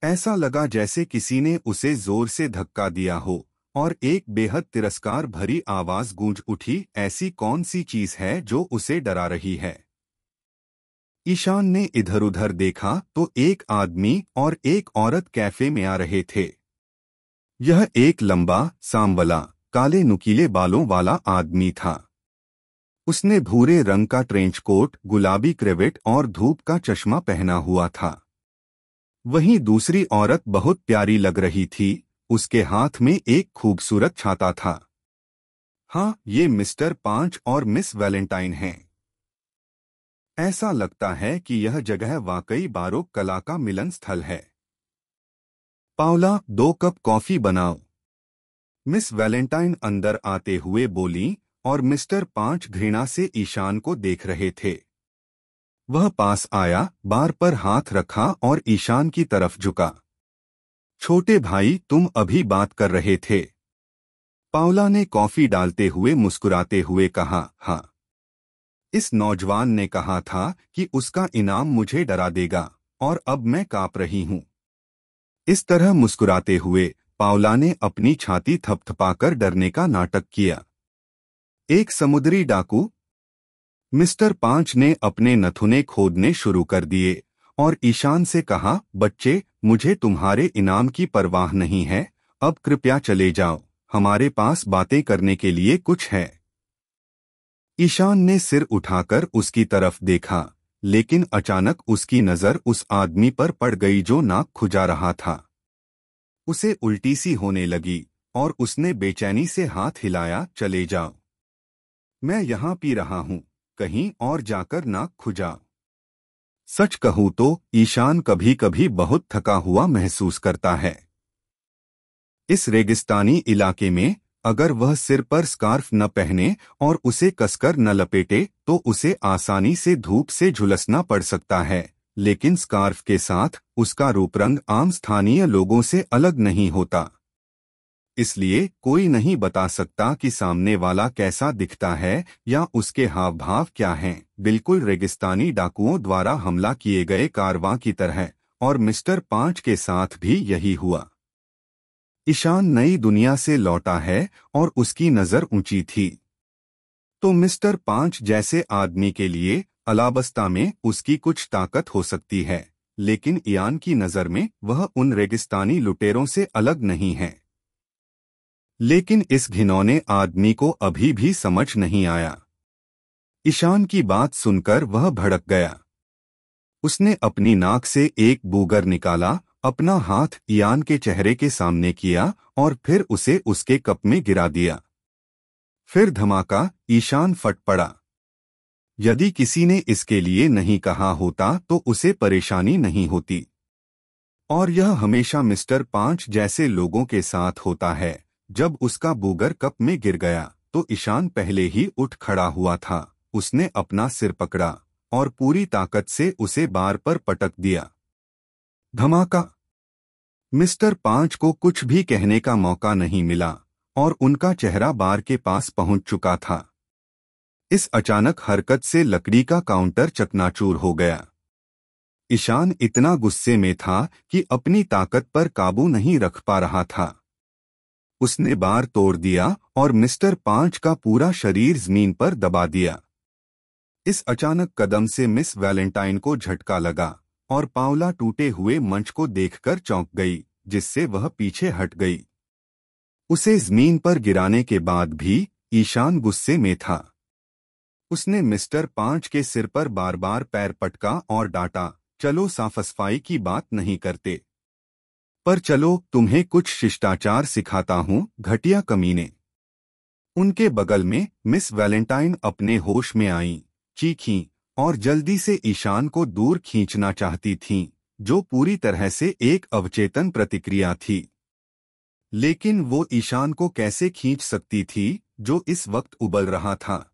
ऐसा लगा जैसे किसी ने उसे जोर से धक्का दिया हो और एक बेहद तिरस्कार भरी आवाज गूंज उठी, ऐसी कौन सी चीज है जो उसे डरा रही है? ईशान ने इधर-उधर देखा तो एक आदमी और एक औरत कैफे में आ रहे थे। यह एक लंबा, सांवला, काले नुकीले बालों वाला आदमी था। उसने भूरे रंग का ट्रेंच कोट, गुलाबी क्रेवेट और धूप का चश्मा पहना हुआ था। वहीं दूसरी औरत बहुत प्यारी लग रही थी, उसके हाथ में एक खूबसूरत छाता था। हाँ, ये मिस्टर पांच और मिस वैलेंटाइन हैं। ऐसा लगता है कि यह जगह वाकई बारोक कला का मिलन स्थल है। पाउला, 2 कप कॉफी बनाओ। मिस वैलेंटाइन अंदर आते हुए बोली और मिस्टर पांच घृणा से ईशान को देख रहे थे। वह पास आया, बार पर हाथ रखा और ईशान की तरफ झुका। छोटे भाई, तुम अभी बात कर रहे थे? पाउला ने कॉफी डालते हुए मुस्कुराते हुए कहा, हाँ। इस नौजवान ने कहा था कि उसका इनाम मुझे डरा देगा और अब मैं कांप रही हूं। इस तरह मुस्कुराते हुए पाउला ने अपनी छाती थपथपाकर डरने का नाटक किया। एक समुद्री डाकू? मिस्टर पांच ने अपने नथुने खोदने शुरू कर दिए और ईशान से कहा, बच्चे, मुझे तुम्हारे इनाम की परवाह नहीं है, अब कृपया चले जाओ, हमारे पास बातें करने के लिए कुछ है। ईशान ने सिर उठाकर उसकी तरफ देखा, लेकिन अचानक उसकी नजर उस आदमी पर पड़ गई जो नाक खुजा रहा था। उसे उल्टी सी होने लगी और उसने बेचैनी से हाथ हिलाया, चले जाओ। मैं यहाँ पी रहा हूँ, कहीं और जाकर नाक खुजाओ। सच कहूँ तो ईशान कभी कभी बहुत थका हुआ महसूस करता है। इस रेगिस्तानी इलाके में अगर वह सिर पर स्कार्फ न पहने और उसे कसकर न लपेटे तो उसे आसानी से धूप से झुलसना पड़ सकता है, लेकिन स्कार्फ के साथ उसका रूप रंग आम स्थानीय लोगों से अलग नहीं होता। इसलिए कोई नहीं बता सकता कि सामने वाला कैसा दिखता है या उसके हाव भाव क्या हैं। बिल्कुल रेगिस्तानी डाकुओं द्वारा हमला किए गए कारवां की तरह। और मिस्टर 5 के साथ भी यही हुआ। ईशान नई दुनिया से लौटा है और उसकी नजर ऊंची थी। तो मिस्टर 5 जैसे आदमी के लिए अलाबस्ता में उसकी कुछ ताकत हो सकती है, लेकिन ईयान की नजर में वह उन रेगिस्तानी लुटेरों से अलग नहीं है। लेकिन इस घिनौने आदमी को अभी भी समझ नहीं आया। ईशान की बात सुनकर वह भड़क गया। उसने अपनी नाक से एक बूगर निकाला, अपना हाथ ईयान के चेहरे के सामने किया और फिर उसे उसके कप में गिरा दिया। फिर धमाका, ईशान फट पड़ा। यदि किसी ने इसके लिए नहीं कहा होता तो उसे परेशानी नहीं होती। और यह हमेशा मिस्टर 5 जैसे लोगों के साथ होता है। जब उसका बूगर कप में गिर गया तो ईशान पहले ही उठ खड़ा हुआ था। उसने अपना सिर पकड़ा और पूरी ताकत से उसे बार पर पटक दिया। धमाका। मिस्टर 5 को कुछ भी कहने का मौका नहीं मिला और उनका चेहरा बार के पास पहुंच चुका था। इस अचानक हरकत से लकड़ी का काउंटर चकनाचूर हो गया। ईशान इतना गुस्से में था कि अपनी ताकत पर काबू नहीं रख पा रहा था। उसने बार तोड़ दिया और मिस्टर 5 का पूरा शरीर जमीन पर दबा दिया। इस अचानक कदम से मिस वैलेंटाइन को झटका लगा और पाउला टूटे हुए मंच को देखकर चौंक गई, जिससे वह पीछे हट गई। उसे जमीन पर गिराने के बाद भी ईशान गुस्से में था। उसने मिस्टर 5 के सिर पर बार बार पैर पटका और डांटा, चलो साफ-सफाई की बात नहीं करते, पर चलो तुम्हें कुछ शिष्टाचार सिखाता हूँ, घटिया कमीने। उनके बगल में मिस वैलेंटाइन अपने होश में आईं, चीखीं और जल्दी से ईशान को दूर खींचना चाहती थीं, जो पूरी तरह से एक अवचेतन प्रतिक्रिया थी। लेकिन वो ईशान को कैसे खींच सकती थी जो इस वक्त उबल रहा था।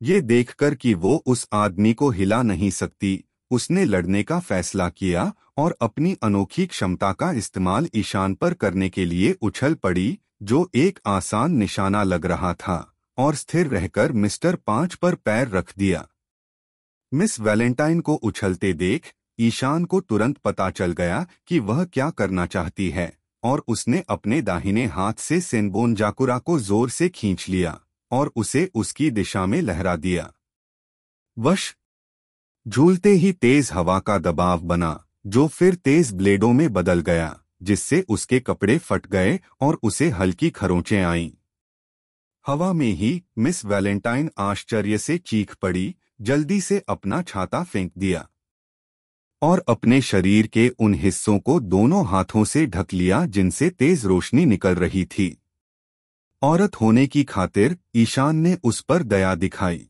ये देखकर कि वो उस आदमी को हिला नहीं सकती, उसने लड़ने का फैसला किया और अपनी अनोखी क्षमता का इस्तेमाल ईशान पर करने के लिए उछल पड़ी, जो एक आसान निशाना लग रहा था, और स्थिर रहकर मिस्टर 5 पर पैर रख दिया। मिस वैलेंटाइन को उछलते देख ईशान को तुरंत पता चल गया कि वह क्या करना चाहती है, और उसने अपने दाहिने हाथ से सेनबोन जाकुरा को जोर से खींच लिया और उसे उसकी दिशा में लहरा दिया। वश झूलते ही तेज हवा का दबाव बना, जो फिर तेज ब्लेडों में बदल गया, जिससे उसके कपड़े फट गए और उसे हल्की खरोंचें आईं। हवा में ही मिस वैलेंटाइन आश्चर्य से चीख पड़ी, जल्दी से अपना छाता फेंक दिया और अपने शरीर के उन हिस्सों को दोनों हाथों से ढक लिया जिनसे तेज रोशनी निकल रही थी। औरत होने की खातिर ईशान ने उस पर दया दिखाई।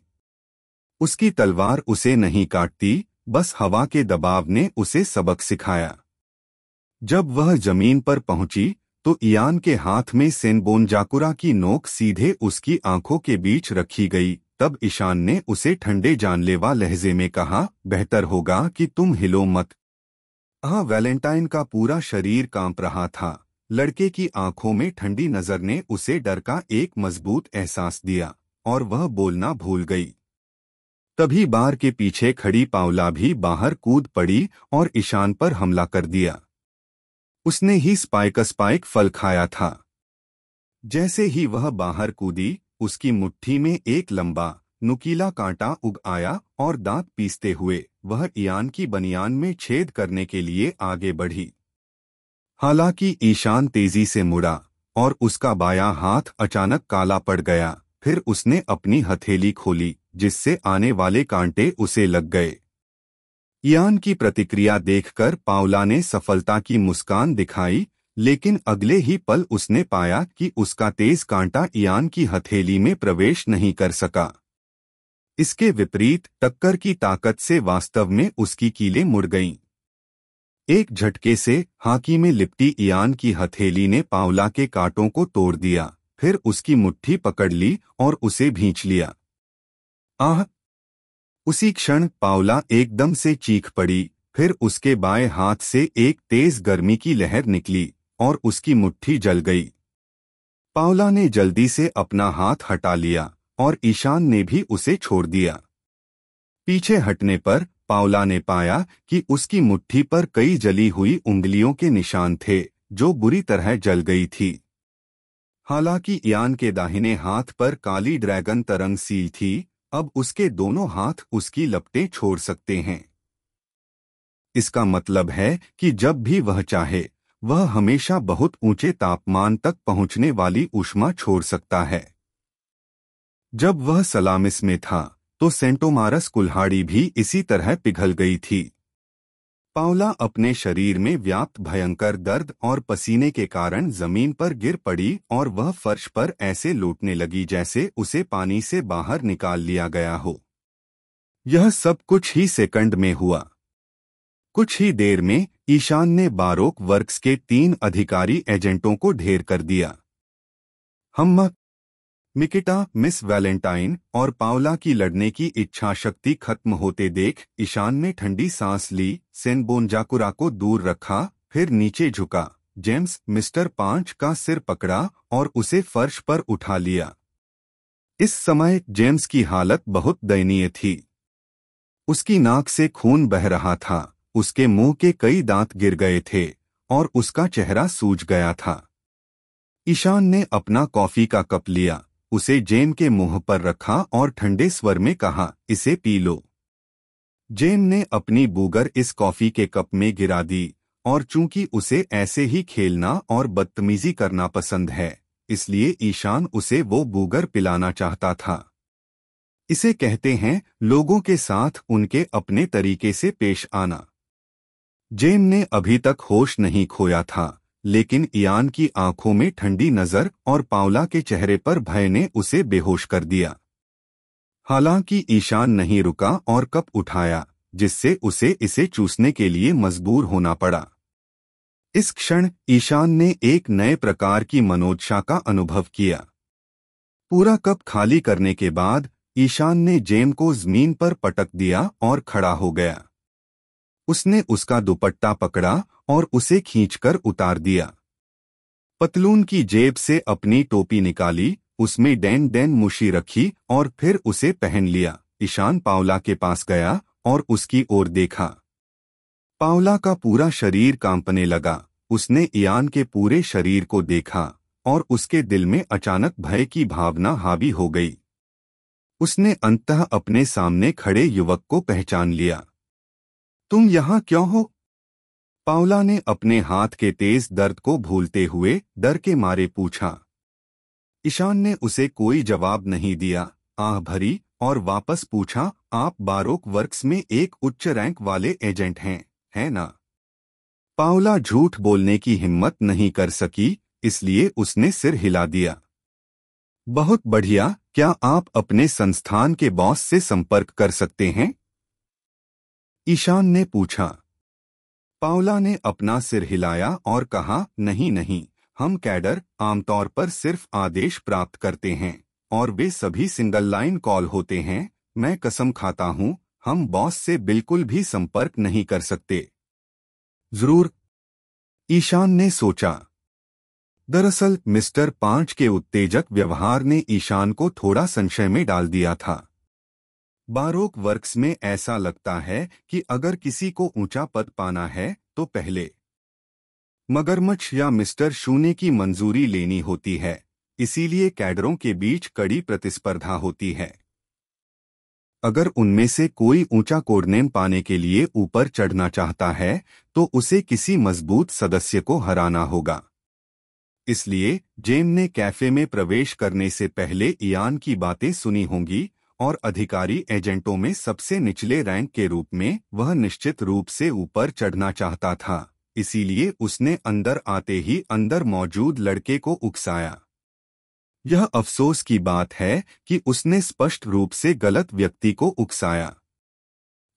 उसकी तलवार उसे नहीं काटती, बस हवा के दबाव ने उसे सबक सिखाया। जब वह जमीन पर पहुंची तो ईयान के हाथ में सेनबोन जाकुरा की नोक सीधे उसकी आंखों के बीच रखी गई। तब ईशान ने उसे ठंडे जानलेवा लहजे में कहा, बेहतर होगा कि तुम हिलो मत। वैलेंटाइन का पूरा शरीर कांप रहा था। लड़के की आंखों में ठंडी नजर ने उसे डर का एक मजबूत एहसास दिया और वह बोलना भूल गई। तभी बार के पीछे खड़ी पाउला भी बाहर कूद पड़ी और ईशान पर हमला कर दिया। उसने ही स्पाइक फल खाया था। जैसे ही वह बाहर कूदी, उसकी मुट्ठी में एक लंबा नुकीला कांटा उग आया और दांत पीसते हुए वह ईयान की बनियान में छेद करने के लिए आगे बढ़ी। हालांकि ईशान तेजी से मुड़ा और उसका बायां हाथ अचानक काला पड़ गया। फिर उसने अपनी हथेली खोली, जिससे आने वाले कांटे उसे लग गए। ईयान की प्रतिक्रिया देखकर पाउला ने सफलता की मुस्कान दिखाई, लेकिन अगले ही पल उसने पाया कि उसका तेज कांटा ईयान की हथेली में प्रवेश नहीं कर सका। इसके विपरीत टक्कर की ताकत से वास्तव में उसकी कीलें मुड़ गईं। एक झटके से हाकी में लिपटी ईयान की हथेली ने पाउला के कांटों को तोड़ दिया, फिर उसकी मुट्ठी पकड़ ली और उसे भींच लिया। आह! उसी क्षण पाउला एकदम से चीख पड़ी, फिर उसके बाएं हाथ से एक तेज गर्मी की लहर निकली और उसकी मुट्ठी जल गई। पावला ने जल्दी से अपना हाथ हटा लिया और ईशान ने भी उसे छोड़ दिया। पीछे हटने पर पावला ने पाया कि उसकी मुट्ठी पर कई जली हुई उंगलियों के निशान थे जो बुरी तरह जल गई थी। हालांकि इयान के दाहिने हाथ पर काली ड्रैगन तरंग सील थी, अब उसके दोनों हाथ उसकी लपटें छोड़ सकते हैं। इसका मतलब है कि जब भी वह चाहे वह हमेशा बहुत ऊंचे तापमान तक पहुंचने वाली ऊष्मा छोड़ सकता है। जब वह सलामिस में था तो सेंटोमारस कुल्हाड़ी भी इसी तरह पिघल गई थी। पावला अपने शरीर में व्याप्त भयंकर दर्द और पसीने के कारण जमीन पर गिर पड़ी और वह फर्श पर ऐसे लौटने लगी जैसे उसे पानी से बाहर निकाल लिया गया हो। यह सब कुछ ही सेकंड में हुआ। कुछ ही देर में ईशान ने बारोक वर्क्स के 3 अधिकारी एजेंटों को ढेर कर दिया। हम मिकिटा, मिस वैलेंटाइन और पावला की लड़ने की इच्छा शक्ति खत्म होते देख ईशान ने ठंडी सांस ली, सेनबोनजाकुरा को दूर रखा, फिर नीचे झुका, जेम्स मिस्टर 5 का सिर पकड़ा और उसे फर्श पर उठा लिया। इस समय जेम्स की हालत बहुत दयनीय थी। उसकी नाक से खून बह रहा था, उसके मुंह के कई दांत गिर गए थे और उसका चेहरा सूज गया था। ईशान ने अपना कॉफी का कप लिया, उसे जेन के मुंह पर रखा और ठंडे स्वर में कहा, इसे पी लो। जेन ने अपनी बूगर इस कॉफी के कप में गिरा दी और चूंकि उसे ऐसे ही खेलना और बदतमीजी करना पसंद है, इसलिए ईशान उसे वो बूगर पिलाना चाहता था। इसे कहते हैं लोगों के साथ उनके अपने तरीके से पेश आना। जेन ने अभी तक होश नहीं खोया था, लेकिन इयान की आंखों में ठंडी नजर और पावला के चेहरे पर भय ने उसे बेहोश कर दिया। हालांकि ईशान नहीं रुका और कप उठाया, जिससे उसे इसे चूसने के लिए मजबूर होना पड़ा। इस क्षण ईशान ने एक नए प्रकार की मनोदशा का अनुभव किया। पूरा कप खाली करने के बाद ईशान ने जेन को जमीन पर पटक दिया और खड़ा हो गया। उसने उसका दुपट्टा पकड़ा और उसे खींचकर उतार दिया। पतलून की जेब से अपनी टोपी निकाली, उसमें डैन मुशी रखी और फिर उसे पहन लिया। ईशान पावला के पास गया और उसकी ओर देखा। पावला का पूरा शरीर कांपने लगा। उसने इयान के पूरे शरीर को देखा और उसके दिल में अचानक भय की भावना हावी हो गई। उसने अंततः अपने सामने खड़े युवक को पहचान लिया। तुम यहाँ क्यों हो? पावला ने अपने हाथ के तेज दर्द को भूलते हुए डर के मारे पूछा। ईशान ने उसे कोई जवाब नहीं दिया, आह भरी और वापस पूछा, आप बारोक वर्क्स में एक उच्च रैंक वाले एजेंट हैं, है ना? पावला झूठ बोलने की हिम्मत नहीं कर सकी, इसलिए उसने सिर हिला दिया। बहुत बढ़िया, क्या आप अपने संस्थान के बॉस से संपर्क कर सकते हैं? ईशान ने पूछा। पावला ने अपना सिर हिलाया और कहा, नहीं नहीं, हम कैडर आमतौर पर सिर्फ आदेश प्राप्त करते हैं और वे सभी सिंगल लाइन कॉल होते हैं। मैं कसम खाता हूं, हम बॉस से बिल्कुल भी संपर्क नहीं कर सकते। जरूर, ईशान ने सोचा। दरअसल मिस्टर 5 के उत्तेजक व्यवहार ने ईशान को थोड़ा संशय में डाल दिया था। बारोक वर्क्स में ऐसा लगता है कि अगर किसी को ऊंचा पद पाना है तो पहले मगरमच्छ या मिस्टर शून्य की मंजूरी लेनी होती है, इसीलिए कैडरों के बीच कड़ी प्रतिस्पर्धा होती है। अगर उनमें से कोई ऊंचा कोडनेम पाने के लिए ऊपर चढ़ना चाहता है तो उसे किसी मजबूत सदस्य को हराना होगा। इसलिए जेन ने कैफे में प्रवेश करने से पहले इयान की बातें सुनी होंगी और अधिकारी एजेंटों में सबसे निचले रैंक के रूप में वह निश्चित रूप से ऊपर चढ़ना चाहता था, इसीलिए उसने अंदर आते ही अंदर मौजूद लड़के को उकसाया। यह अफसोस की बात है कि उसने स्पष्ट रूप से गलत व्यक्ति को उकसाया।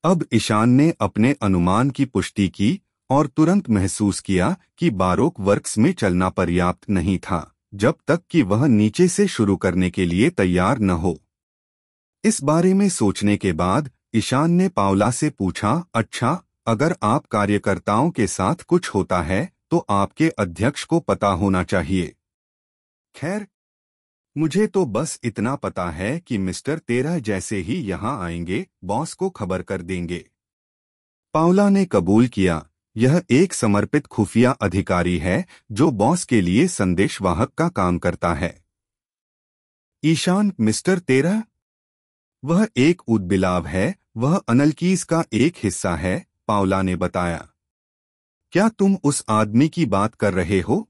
अब ईशान ने अपने अनुमान की पुष्टि की और तुरंत महसूस किया कि बारोक वर्क्स में चलना पर्याप्त नहीं था जब तक कि वह नीचे से शुरू करने के लिए तैयार न हो। इस बारे में सोचने के बाद ईशान ने पावला से पूछा, अच्छा, अगर आप कार्यकर्ताओं के साथ कुछ होता है तो आपके अध्यक्ष को पता होना चाहिए। खैर, मुझे तो बस इतना पता है कि मिस्टर 13 जैसे ही यहाँ आएंगे बॉस को खबर कर देंगे। पाउला ने कबूल किया। यह एक समर्पित खुफिया अधिकारी है जो बॉस के लिए संदेशवाहक का काम करता है। ईशान, मिस्टर 13? वह एक उद्बिलाव है, वह अनलकीज का एक हिस्सा है, पाउला ने बताया। क्या तुम उस आदमी की बात कर रहे हो?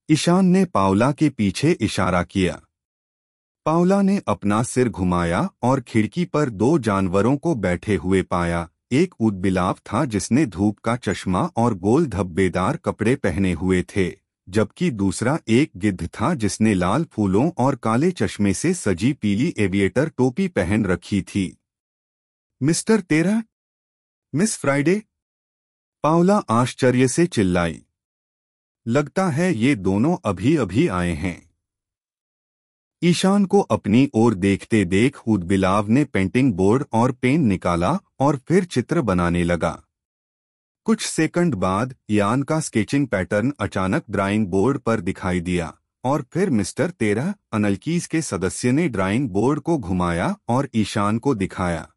ईशान ने पाउला के पीछे इशारा किया। पाउला ने अपना सिर घुमाया और खिड़की पर दो जानवरों को बैठे हुए पाया। एक ऊदबिलाव था जिसने धूप का चश्मा और गोल धब्बेदार कपड़े पहने हुए थे, जबकि दूसरा एक गिद्ध था जिसने लाल फूलों और काले चश्मे से सजी पीली एविएटर टोपी पहन रखी थी। मिस्टर 13? Miss Friday? पाउला आश्चर्य से चिल्लाई। लगता है ये दोनों अभी अभी आए हैं। ईशान को अपनी ओर देखते देख ऊदबिलाव ने पेंटिंग बोर्ड और पेन निकाला और फिर चित्र बनाने लगा। कुछ सेकंड बाद यान का स्केचिंग पैटर्न अचानक ड्राइंग बोर्ड पर दिखाई दिया और फिर मिस्टर 13 अनलकीज के सदस्य ने ड्राइंग बोर्ड को घुमाया और ईशान को दिखाया।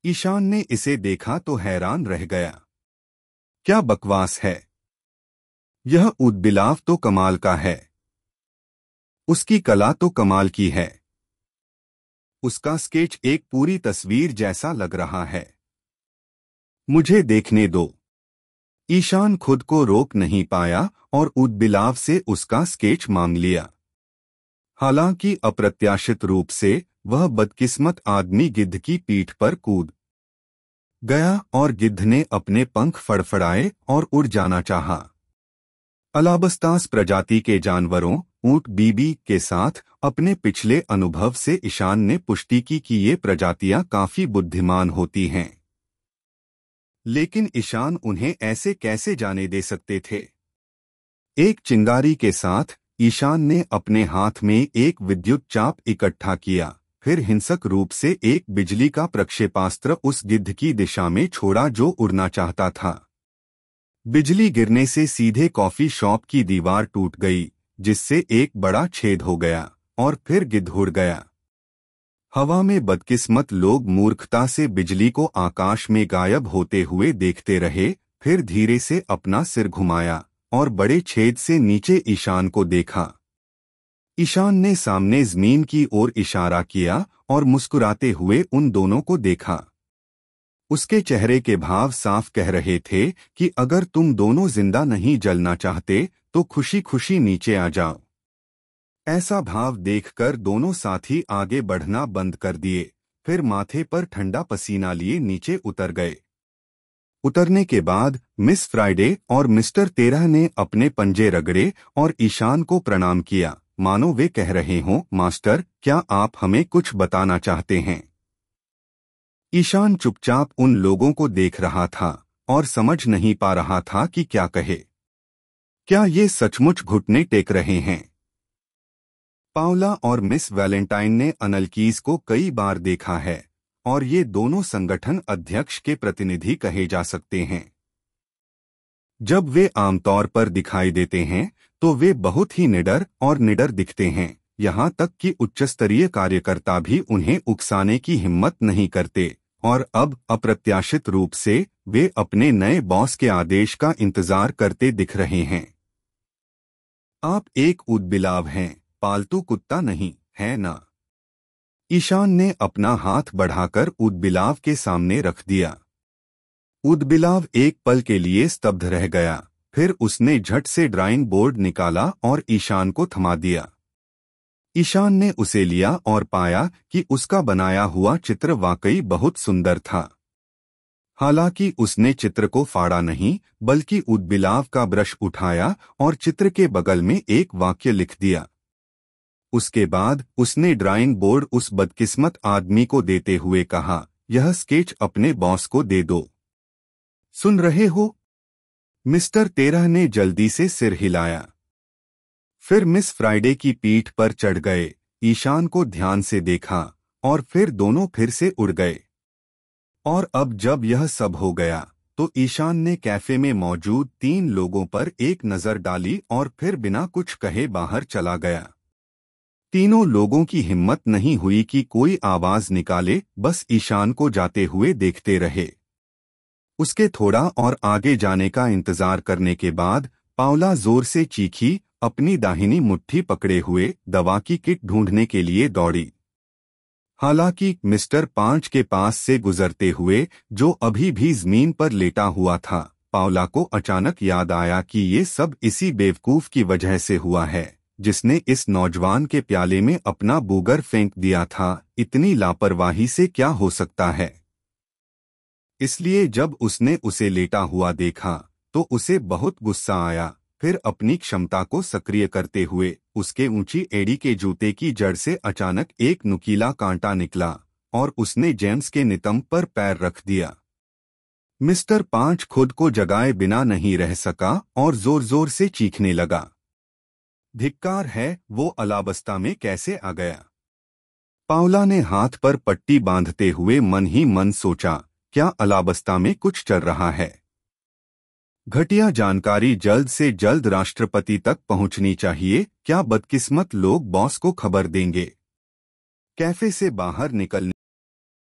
ईशान ने इसे देखा तो हैरान रह गया। क्या बकवास है! यह ऊदबिलाव तो कमाल का है। उसकी कला तो कमाल की है। उसका स्केच एक पूरी तस्वीर जैसा लग रहा है। मुझे देखने दो। ईशान खुद को रोक नहीं पाया और ऊदबिलाव से उसका स्केच मांग लिया। हालांकि अप्रत्याशित रूप से वह बदकिस्मत आदमी गिद्ध की पीठ पर कूद गया और गिद्ध ने अपने पंख फड़फड़ाए और उड़ जाना चाहा। अलाबस्तास प्रजाति के जानवरों ऊंट बीबी के साथ अपने पिछले अनुभव से ईशान ने पुष्टि की कि ये प्रजातियां काफी बुद्धिमान होती हैं। लेकिन ईशान उन्हें ऐसे कैसे जाने दे सकते थे? एक चिंगारी के साथ ईशान ने अपने हाथ में एक विद्युत चाप इकट्ठा किया, फिर हिंसक रूप से एक बिजली का प्रक्षेपास्त्र उस गिद्ध की दिशा में छोड़ा जो उड़ना चाहता था। बिजली गिरने से सीधे कॉफी शॉप की दीवार टूट गई, जिससे एक बड़ा छेद हो गया और फिर गिद्ध उड़ गया। हवा में बदकिस्मत लोग मूर्खता से बिजली को आकाश में गायब होते हुए देखते रहे, फिर धीरे से अपना सिर घुमाया और बड़े छेद से नीचे ईशान को देखा। ईशान ने सामने जमीन की ओर इशारा किया और मुस्कुराते हुए उन दोनों को देखा। उसके चेहरे के भाव साफ कह रहे थे कि अगर तुम दोनों जिंदा नहीं जलना चाहते तो खुशी खुशी नीचे आ जाओ। ऐसा भाव देखकर दोनों साथी आगे बढ़ना बंद कर दिए, फिर माथे पर ठंडा पसीना लिए नीचे उतर गए। उतरने के बाद मिस फ्राइडे और मिस्टर 13 ने अपने पंजे रगड़े और ईशान को प्रणाम किया, मानो वे कह रहे हों, मास्टर, क्या आप हमें कुछ बताना चाहते हैं? ईशान चुपचाप उन लोगों को देख रहा था और समझ नहीं पा रहा था कि क्या कहे। क्या ये सचमुच घुटने टेक रहे हैं? पाउला और मिस वैलेंटाइन ने अनलकीज को कई बार देखा है और ये दोनों संगठन अध्यक्ष के प्रतिनिधि कहे जा सकते हैं। जब वे आमतौर पर दिखाई देते हैं तो वे बहुत ही निडर दिखते हैं, यहाँ तक कि उच्चस्तरीय कार्यकर्ता भी उन्हें उकसाने की हिम्मत नहीं करते, और अब अप्रत्याशित रूप से वे अपने नए बॉस के आदेश का इंतजार करते दिख रहे हैं। आप एक ऊदबिलाव हैं, पालतू कुत्ता नहीं, है ना? ईशान ने अपना हाथ बढ़ाकर ऊदबिलाव के सामने रख दिया। ऊदबिलाव एक पल के लिए स्तब्ध रह गया, फिर उसने झट से ड्राइंग बोर्ड निकाला और ईशान को थमा दिया। ईशान ने उसे लिया और पाया कि उसका बनाया हुआ चित्र वाकई बहुत सुंदर था। हालांकि उसने चित्र को फाड़ा नहीं, बल्कि ऊदबिलाव का ब्रश उठाया और चित्र के बगल में एक वाक्य लिख दिया। उसके बाद उसने ड्राइंग बोर्ड उस बदकिस्मत आदमी को देते हुए कहा, यह स्केच अपने बॉस को दे दो। सुन रहे हो? मिस्टर 13 ने जल्दी से सिर हिलाया। फिर मिस फ्राइडे की पीठ पर चढ़ गए, ईशान को ध्यान से देखा और फिर दोनों फिर से उड़ गए। और अब जब यह सब हो गया तो ईशान ने कैफे में मौजूद 3 लोगों पर एक नजर डाली और फिर बिना कुछ कहे बाहर चला गया। तीनों लोगों की हिम्मत नहीं हुई कि कोई आवाज निकाले, बस ईशान को जाते हुए देखते रहे। उसके थोड़ा और आगे जाने का इंतजार करने के बाद पाउला जोर से चीखी, अपनी दाहिनी मुट्ठी पकड़े हुए दवा की किट ढूंढने के लिए दौड़ी। हालांकि मिस्टर 5 के पास से गुजरते हुए, जो अभी भी जमीन पर लेटा हुआ था, पाउला को अचानक याद आया कि ये सब इसी बेवकूफ की वजह से हुआ है जिसने इस नौजवान के प्याले में अपना बूगर फेंक दिया था। इतनी लापरवाही से क्या हो सकता है? इसलिए जब उसने उसे लेटा हुआ देखा तो उसे बहुत गुस्सा आया। फिर अपनी क्षमता को सक्रिय करते हुए उसके ऊंची एड़ी के जूते की जड़ से अचानक एक नुकीला कांटा निकला और उसने जेम्स के नितंब पर पैर रख दिया। मिस्टर 5 खुद को जगाए बिना नहीं रह सका और जोर जोर से चीखने लगा। धिक्कार है, वो अलाबस्ता में कैसे आ गया? पाउला ने हाथ पर पट्टी बांधते हुए मन ही मन सोचा, क्या अलाबस्ता में कुछ चल रहा है? घटिया जानकारी जल्द से जल्द राष्ट्रपति तक पहुंचनी चाहिए। क्या बदकिस्मत लोग बॉस को खबर देंगे? कैफे से बाहर निकलने